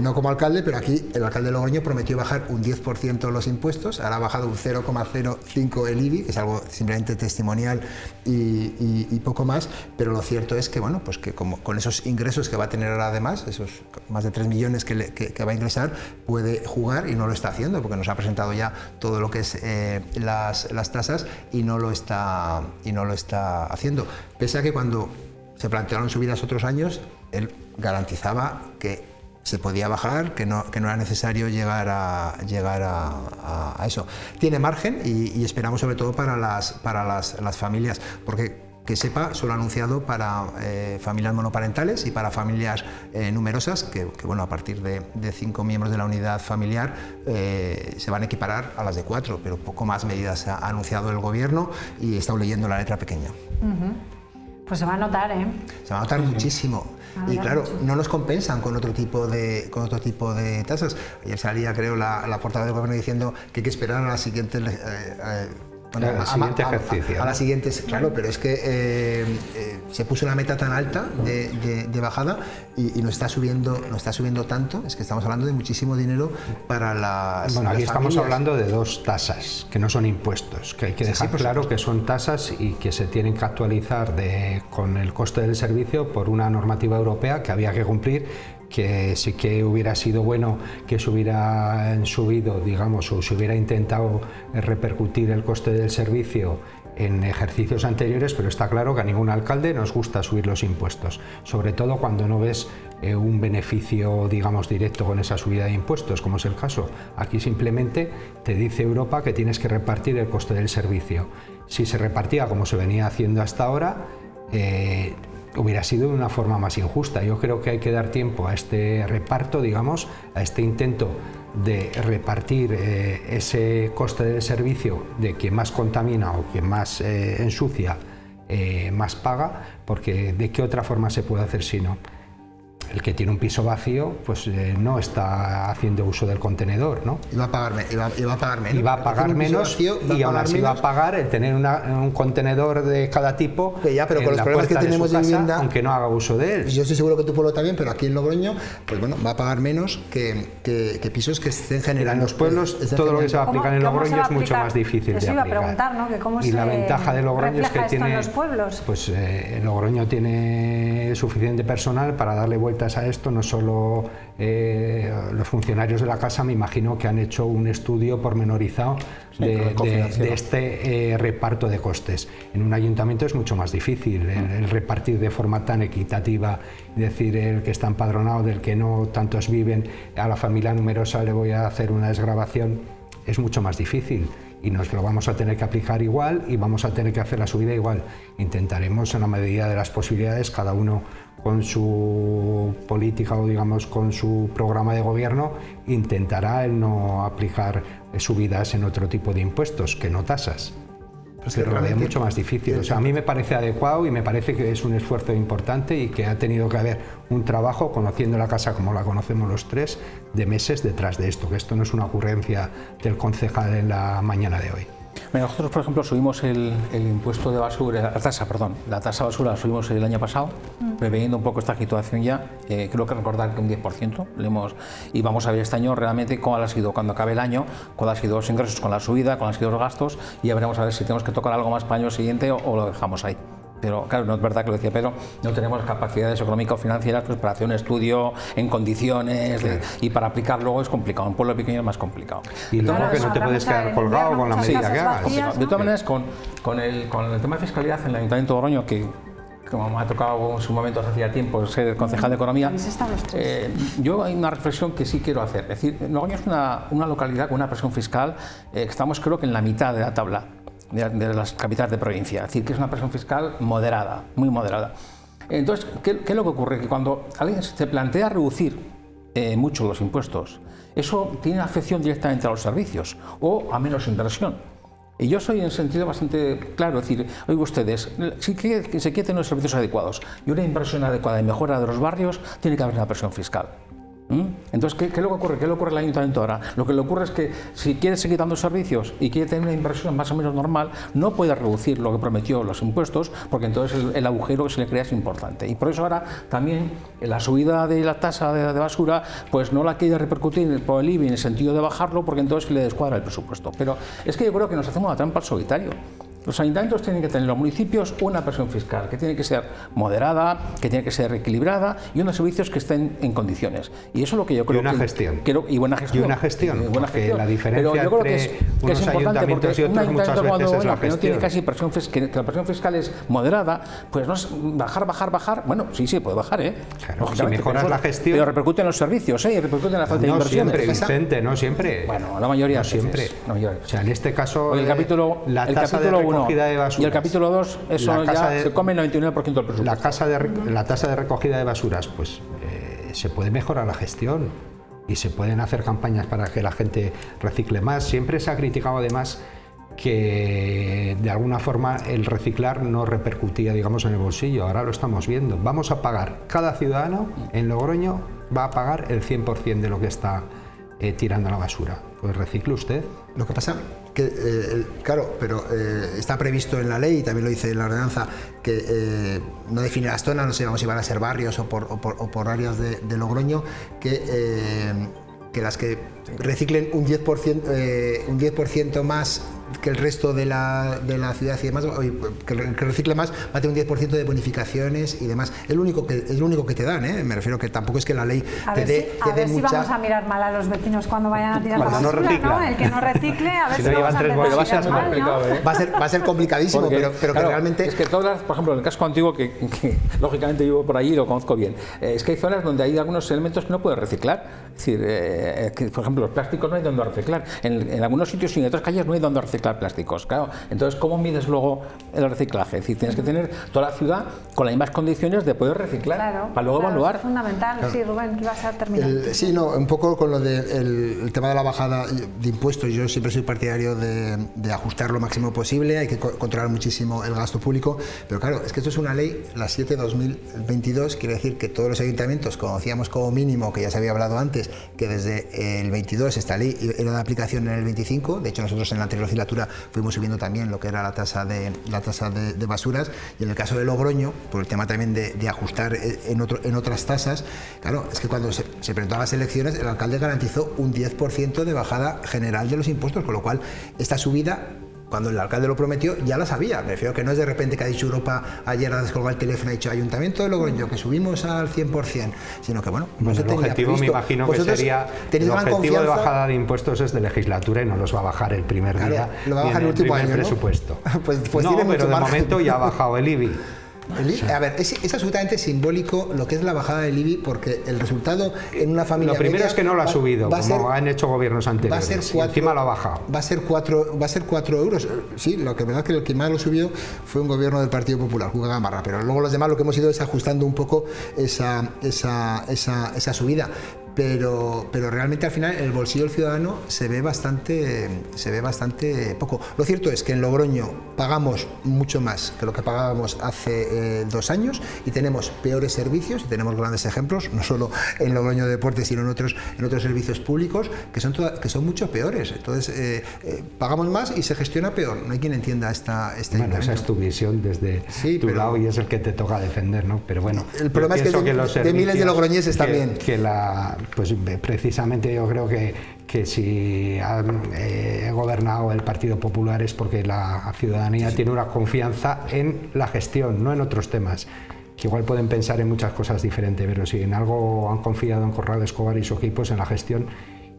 No como alcalde, pero aquí el alcalde de Logroño prometió bajar un 10% los impuestos, ahora ha bajado un 0,05 el IBI, que es algo simplemente testimonial y poco más, pero lo cierto es que, bueno, pues que como con esos ingresos que va a tener ahora además, esos más de 3 millones que va a ingresar, puede jugar y no lo está haciendo, porque nos ha presentado ya todo lo que es las tasas y no lo está haciendo, pese a que cuando se plantearon subidas otros años, él garantizaba que se podía bajar, que no era necesario llegar a eso. Tiene margen y esperamos sobre todo para las familias, porque que sepa, solo ha anunciado para familias monoparentales y para familias numerosas, que bueno, a partir de 5 miembros de la unidad familiar se van a equiparar a las de 4, pero poco más medidas ha anunciado el gobierno y he estado leyendo la letra pequeña. Pues se va a notar, ¿eh? Se va a notar muchísimo. Y claro, no nos compensan con otro tipo de tasas. Ayer salía, creo, la portavoz del gobierno diciendo que hay que esperar a las siguientes... ejercicio. A las siguientes, claro, pero es que se puso una meta tan alta de bajada y no está subiendo tanto, es que estamos hablando de muchísimo dinero para las Bueno, aquí las estamos familias. hablando de 2 tasas, que no son impuestos, que hay que dejar claro que son tasas y que se tienen que actualizar con el coste del servicio por una normativa europea que había que cumplir, que sí que hubiera sido bueno que se hubieran subido, digamos, o se hubiera intentado repercutir el coste del servicio en ejercicios anteriores, pero está claro que a ningún alcalde nos gusta subir los impuestos, sobre todo cuando no ves un beneficio, digamos, directo con esa subida de impuestos, como es el caso. Aquí simplemente te dice Europa que tienes que repartir el coste del servicio. Si se repartía como se venía haciendo hasta ahora, hubiera sido de una forma más injusta. Yo creo que hay que dar tiempo a este reparto, digamos, a este intento de repartir ese coste del servicio de quien más contamina o quien más ensucia, más paga, porque ¿de qué otra forma se puede hacer si no? El que tiene un piso vacío, pues no está haciendo uso del contenedor, ¿no? Y va a pagar menos. Y va a pagar menos y aún así va a pagar el tener un contenedor de cada tipo pero con los problemas que tenemos de vivienda, aunque no haga uso de él. Yo estoy seguro que tu pueblo también, pero aquí en Logroño, pues bueno, va a pagar menos que pisos que estén generando. En los pueblos todo lo que se va a aplicar en Logroño es mucho más difícil de aplicar. Iba a preguntar, ¿no? Que cómo y la ventaja de Logroño es que tiene, en los pueblos. Pues Logroño tiene suficiente personal para darle vueltas a esto, no solo los funcionarios de la casa, me imagino que han hecho un estudio pormenorizado de este reparto de costes. En un ayuntamiento es mucho más difícil el repartir de forma tan equitativa, es decir, el que está empadronado del que no tantos viven, a la familia numerosa le voy a hacer una desgravación, es mucho más difícil. Y nos lo vamos a tener que aplicar igual y vamos a tener que hacer la subida igual. Intentaremos, en la medida de las posibilidades, cada uno con su política o digamos con su programa de gobierno, intentará el no aplicar subidas en otro tipo de impuestos, que no tasas. pero lo veo mucho más difícil. O sea, a mí me parece adecuado y me parece que es un esfuerzo importante y que ha tenido que haber un trabajo, conociendo la casa como la conocemos los tres, de meses detrás de esto, que esto no es una ocurrencia del concejal en la mañana de hoy. Nosotros, por ejemplo, subimos el impuesto de basura, la tasa de basura la subimos el año pasado, preveyendo un poco esta situación ya, creo que recordar que un 10%, y vamos a ver este año realmente cómo ha sido, cuando acabe el año, cuáles han sido los ingresos con la subida, cuáles han sido los gastos, y ya veremos a ver si tenemos que tocar algo más para el año siguiente o lo dejamos ahí. Pero claro, no es verdad que lo decía Pedro, no tenemos capacidades económico-financieras pues, para hacer un estudio en condiciones y para aplicar luego es complicado, un pueblo pequeño es más complicado. Y luego que no te puedes quedar colgado con la medida que hagas. De todas maneras, con el tema de fiscalidad en el Ayuntamiento de Logroño, que como me ha tocado en su momento hace ya tiempo ser concejal de Economía, yo hay una reflexión que sí quiero hacer. Es decir, Logroño es una localidad con una presión fiscal que estamos creo que en la mitad de la tabla de las capitales de provincia, es decir, que es una presión fiscal moderada, muy moderada. Entonces, ¿qué es lo que ocurre? Que cuando alguien se plantea reducir mucho los impuestos, eso tiene afección directamente a los servicios o a menos inversión. Y yo soy en sentido bastante claro, es decir, oigan ustedes, si se quiere tener los servicios adecuados y una inversión adecuada en mejora de los barrios, tiene que haber una presión fiscal. Entonces, ¿qué es lo que ocurre? ¿Qué le ocurre al ayuntamiento ahora? Lo que le ocurre es que si quiere seguir dando servicios y quiere tener una inversión más o menos normal, no puede reducir lo que prometió los impuestos, porque entonces el agujero que se le crea es importante. Y por eso ahora también la subida de la tasa de basura, pues no la quiere repercutir por el IBI en el sentido de bajarlo, porque entonces le descuadra el presupuesto. Pero es que yo creo que nos hacemos una trampa al solitario. Los ayuntamientos tienen que tener, los municipios, una presión fiscal que tiene que ser moderada, que tiene que ser equilibrada y unos servicios que estén en condiciones. Y eso es lo que yo creo que... Y buena gestión. Y una gestión. Porque la diferencia pero yo creo entre que es ayuntamientos y otros muchas veces es la que no tiene gestión. casi presión fiscal, que la presión fiscal es moderada, pues no es bajar. Bueno, sí, puede bajar, Claro, si mejoras la gestión... Pero repercute en los servicios, y repercute en la falta de inversiones. No siempre, Vicente, no siempre. Bueno, la mayoría. No siempre. O sea, en este caso, el capítulo 1 de basuras. Y el capítulo 2, eso ya se come el 99% del presupuesto. La tasa de recogida de basuras, pues se puede mejorar la gestión y se pueden hacer campañas para que la gente recicle más. Siempre se ha criticado además que de alguna forma el reciclar no repercutía, digamos, en el bolsillo. Ahora lo estamos viendo. Vamos a pagar, cada ciudadano en Logroño va a pagar el 100% de lo que está tirando a la basura. Pues recicle usted. Lo que pasa que, claro, pero está previsto en la ley, y también lo dice la ordenanza, que no define las zonas, no sabemos si van a ser barrios o por áreas de Logroño, que las que reciclen un 10% más que el resto de la ciudad y demás, que recicle más, va a tener un 10% de bonificaciones y demás. Es lo único que te dan, me refiero que tampoco es que la ley te dé mucha... si vamos a mirar mal a los vecinos cuando vayan a tirar la basura, no recicla, ¿no? El que no recicle, a ver si no vamos a llevan 3 empezar bolsas, a mirar mal, ¿no? Va a ser complicadísimo, Porque, pero claro, que realmente... Es que todas, por ejemplo, en el casco antiguo, que lógicamente vivo por allí y lo conozco bien, es que hay zonas donde hay algunos elementos que no puedes reciclar. Es decir, que, por ejemplo, los plásticos no hay donde reciclar. En algunos sitios y en otras calles no hay donde reciclar plásticos. Claro, entonces, ¿cómo mides luego el reciclaje? Es decir, tienes que tener toda la ciudad con las mismas condiciones de poder reciclar, para luego evaluar. Es fundamental. Claro. Sí, Rubén, ¿qué vas a terminar? Sí, no, un poco con lo del tema de la bajada de impuestos. Yo siempre soy partidario de ajustar lo máximo posible, hay que controlar muchísimo el gasto público, pero claro, es que esto es una ley, la 7/2022, quiere decir que todos los ayuntamientos conocíamos como mínimo, que ya se había hablado antes, que desde el 22 esta ley era de aplicación en el 25, de hecho nosotros en la anterior legislatura fuimos subiendo también lo que era la tasa de basuras, y en el caso de Logroño, por el tema también de ajustar en otras tasas, claro, es que cuando se presentaron las elecciones el alcalde garantizó un 10% de bajada general de los impuestos, con lo cual esta subida, cuando el alcalde lo prometió, ya la sabía. Me refiero que no es de repente que ha dicho Europa, ayer ha descolgado el teléfono y ha dicho Ayuntamiento de Logroño, que subimos al 100%, sino que bueno, el objetivo previsto. Me imagino que sería, el objetivo de bajada de impuestos es de legislatura y no los va a bajar el primer día, lo va a bajar el último año, presupuesto. pues no, tiene pero mucho de momento ya ha bajado el IBI. A ver, es absolutamente simbólico lo que es la bajada del IBI, porque el resultado en una familia lo primero media es que no lo ha subido, como han hecho gobiernos anteriores, encima lo ha bajado. Va a ser 4 euros. Sí, lo que verdad es que el que más lo subió fue un gobierno del Partido Popular, Juan Gamarra, pero luego los demás lo que hemos ido es ajustando un poco esa subida. pero realmente al final el bolsillo del ciudadano se ve bastante poco. Lo cierto es que en Logroño pagamos mucho más que lo que pagábamos hace 2 años y tenemos peores servicios, y tenemos grandes ejemplos, no solo en Logroño de Deportes, sino en otros servicios públicos que son mucho peores. Entonces pagamos más y se gestiona peor. No hay quien entienda esta Bueno, esa es tu visión desde tu lado y es el que te toca defender, ¿no? Pero bueno, el problema es que de miles de logroñeses también. Pues precisamente yo creo que si ha gobernado el Partido Popular es porque la ciudadanía tiene una confianza en la gestión, no en otros temas. Que igual pueden pensar en muchas cosas diferentes, pero si en algo han confiado en Corrado Escobar y su equipo es en la gestión,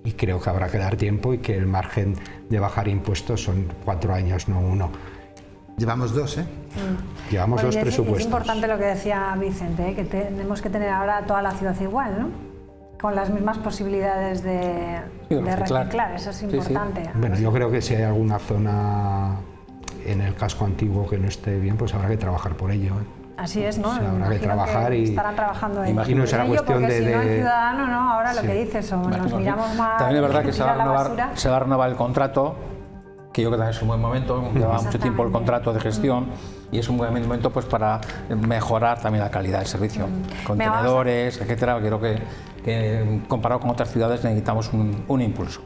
y creo que habrá que dar tiempo y que el margen de bajar impuestos son 4 años, no 1. Llevamos 2, ¿eh? Llevamos 2 presupuestos. Es importante lo que decía Vicente, que tenemos que tener ahora toda la ciudad igual, ¿no? Con las mismas posibilidades de reciclar, eso es importante. Sí. Bueno, yo creo que si hay alguna zona en el casco antiguo que no esté bien, pues habrá que trabajar por ello, ¿eh? Así es, ¿no? O sea, habrá que trabajar y estarán trabajando ahí. Imagino será cuestión porque de... si no el ciudadano, ¿no? Ahora lo que dices, o nos miramos más... También es verdad que se va a renovar el contrato, que yo creo que también es un buen momento, lleva mucho tiempo el contrato de gestión y es un buen momento pues para mejorar también la calidad del servicio. Contenedores, etcétera, creo que comparado con otras ciudades necesitamos un impulso.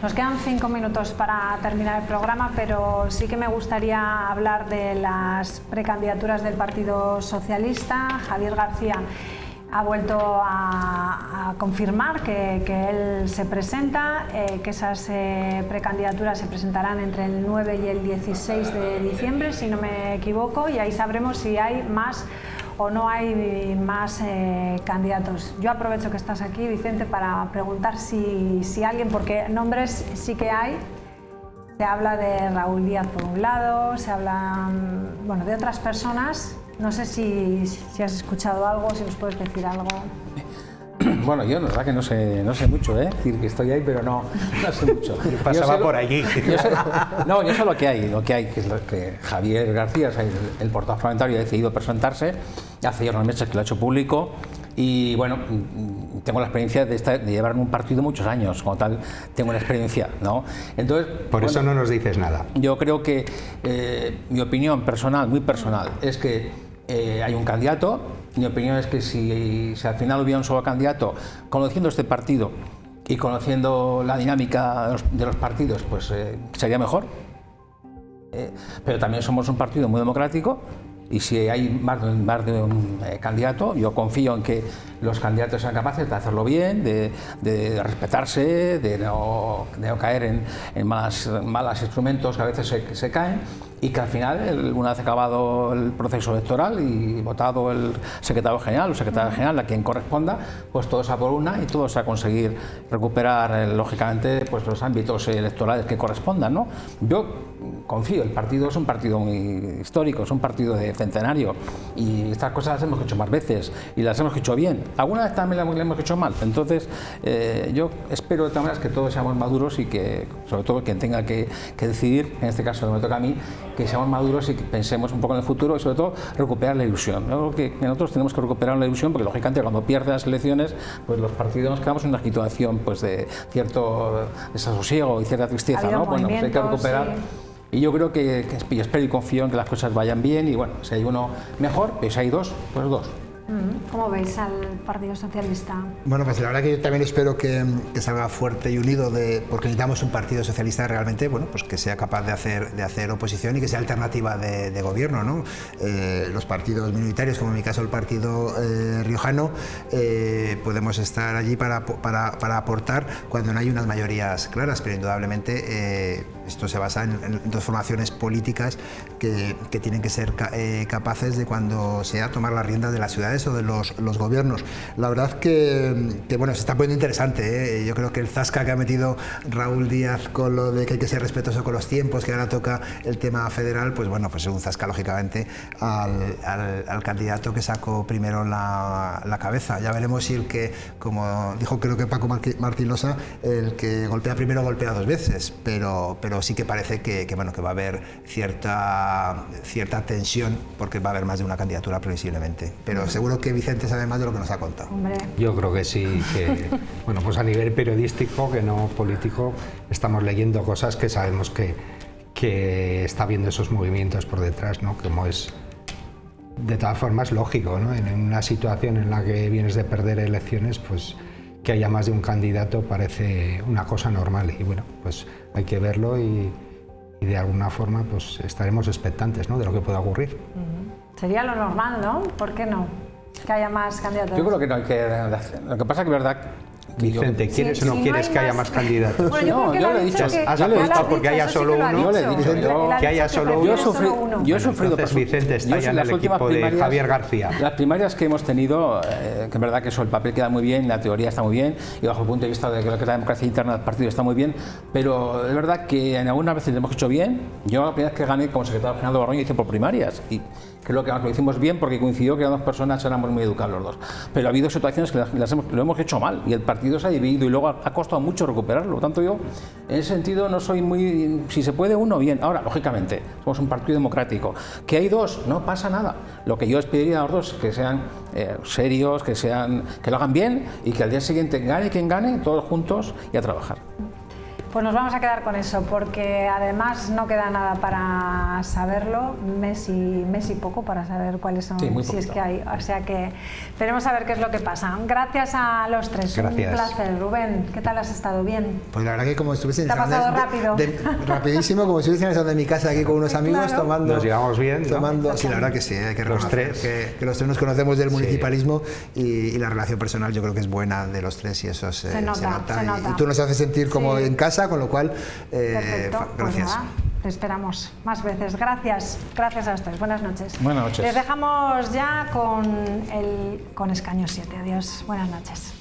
Nos quedan 5 minutos para terminar el programa, pero sí que me gustaría hablar de las precandidaturas del Partido Socialista. Javier García ha vuelto a confirmar que él se presenta, que esas precandidaturas se presentarán entre el 9 y el 16 de diciembre, si no me equivoco, y ahí sabremos si hay más o no hay más candidatos. Yo aprovecho que estás aquí, Vicente, para preguntar si alguien, porque nombres sí que hay. Se habla de Raúl Díaz por un lado, se habla de otras personas. No sé si has escuchado algo, si nos puedes decir algo. Bueno, yo la verdad que no sé mucho, ¿eh? Es decir, que estoy ahí, pero no sé mucho. Pasaba por allí. Yo sé lo que hay, que es lo que Javier García, el portavoz parlamentario, ha decidido presentarse. Hace ya unos meses que lo ha hecho público y bueno, tengo la experiencia de llevar en un partido muchos años, como tal, tengo una experiencia, ¿no? Entonces, por eso no nos dices nada. Yo creo que mi opinión personal, muy personal, es que hay un candidato. Mi opinión es que si al final hubiera un solo candidato, conociendo este partido y conociendo la dinámica de los partidos, pues sería mejor. Pero también somos un partido muy democrático y si hay más de un candidato, yo confío en que los candidatos sean capaces de hacerlo bien, de respetarse, de no caer en malos instrumentos que a veces se caen, y que al final, una vez acabado el proceso electoral y votado el secretario general o secretaria general, a quien corresponda, pues todos a por una y todos a conseguir recuperar, lógicamente, pues los ámbitos electorales que correspondan, ¿no? Yo confío, el partido es un partido muy histórico, es un partido de centenario y estas cosas las hemos hecho más veces y las hemos hecho bien. Alguna vez también las hemos hecho mal. Entonces, yo espero de todas maneras que todos seamos maduros y que, sobre todo, quien tenga que decidir, en este caso me toca a mí, que seamos maduros y que pensemos un poco en el futuro y sobre todo recuperar la ilusión. Yo creo que nosotros tenemos que recuperar la ilusión porque lógicamente cuando pierden las elecciones, pues los partidos nos quedamos en una situación pues de cierto desasosiego y cierta tristeza, ¿no? Bueno, pues hay que recuperar. Sí. Y yo creo que espero y confío en que las cosas vayan bien y bueno, si hay uno mejor, pues si hay dos, pues dos. ¿Cómo veis al Partido Socialista? Bueno, pues la verdad que yo también espero que salga fuerte y unido, porque necesitamos un Partido Socialista realmente, bueno, pues que sea capaz de hacer oposición y que sea alternativa de gobierno, ¿no? Los partidos minoritarios, como en mi caso el Partido Riojano, podemos estar allí para aportar cuando no hay unas mayorías claras, pero indudablemente esto se basa en dos formaciones políticas que tienen que ser capaces de, cuando sea, tomar las riendas de las ciudades o de los gobiernos. La verdad que bueno, se está poniendo interesante, ¿eh? Yo creo que el zasca que ha metido Raúl Díaz con lo de que hay que ser respetuoso con los tiempos, que ahora toca el tema federal, pues bueno, pues es un zasca lógicamente al candidato que sacó primero la cabeza. Ya veremos si el que, como dijo creo que Paco Martín Losa, el que golpea primero golpea dos veces, pero sí que parece que bueno, que va a haber cierta tensión, porque va a haber más de una candidatura previsiblemente, pero seguro seguro que Vicente sabe más de lo que nos ha contado. Hombre. Yo creo que sí, que bueno, pues a nivel periodístico, que no político, estamos leyendo cosas que sabemos que está viendo esos movimientos por detrás, ¿no? Como es, de todas formas, lógico, ¿no? En una situación en la que vienes de perder elecciones, pues que haya más de un candidato parece una cosa normal y bueno, pues hay que verlo y de alguna forma pues estaremos expectantes, ¿no? De lo que pueda ocurrir. Sería lo normal, ¿no? ¿Por qué no? Que haya más candidatos. Yo creo que no hay que hacer. Lo que pasa es que es verdad. Vicente, ¿quieres o no quieres que haya más candidatos? Bueno, yo lo he dicho. ¿Has apostado porque haya solo uno? Yo le he dicho. Que haya solo uno. Yo he sufrido. Entonces Vicente está ya en el equipo de Javier García. Las primarias que hemos tenido, que es verdad que eso, el papel queda muy bien, la teoría está muy bien, y bajo el punto de vista de que lo que es la democracia interna del partido está muy bien, pero es verdad que en algunas veces lo hemos hecho bien. Yo la primera vez que gané como secretario general de Borgoña hice por primarias, y creo que lo hicimos bien porque coincidió que las dos personas éramos muy educados los dos. Pero ha habido situaciones que lo hemos hecho mal, y el partido se ha dividido, y luego ha costado mucho recuperarlo. Por tanto, yo en ese sentido no soy muy... Si se puede uno, bien. Ahora, lógicamente, somos un partido democrático. Que hay dos, no pasa nada. Lo que yo les pediría a los dos es que sean serios, que lo hagan bien y que al día siguiente gane quien gane, todos juntos y a trabajar. Pues nos vamos a quedar con eso, porque además no queda nada para saberlo, mes y poco para saber cuáles son, si es que hay. O sea que veremos a ver qué es lo que pasa. Gracias a los tres. Gracias. Un placer. Rubén, ¿qué tal has estado? ¿Bien? Pues la verdad que como estuviese en ¿Te ha pasado rápido? Rapidísimo, como si estuviese en de mi casa aquí con unos amigos, Claro. tomando... Nos llevamos bien, ¿no? Tomando, sí, la verdad que sí, hay que Los reconocer tres. que los tres nos conocemos del municipalismo y la relación personal yo creo que es buena de los tres y eso se nota. Y tú nos haces sentir como en casa, con lo cual... Perfecto, pues gracias. nada, te esperamos más veces. Gracias a ustedes. Buenas noches. Buenas noches. Les dejamos ya con Escaño 7. Adiós, buenas noches.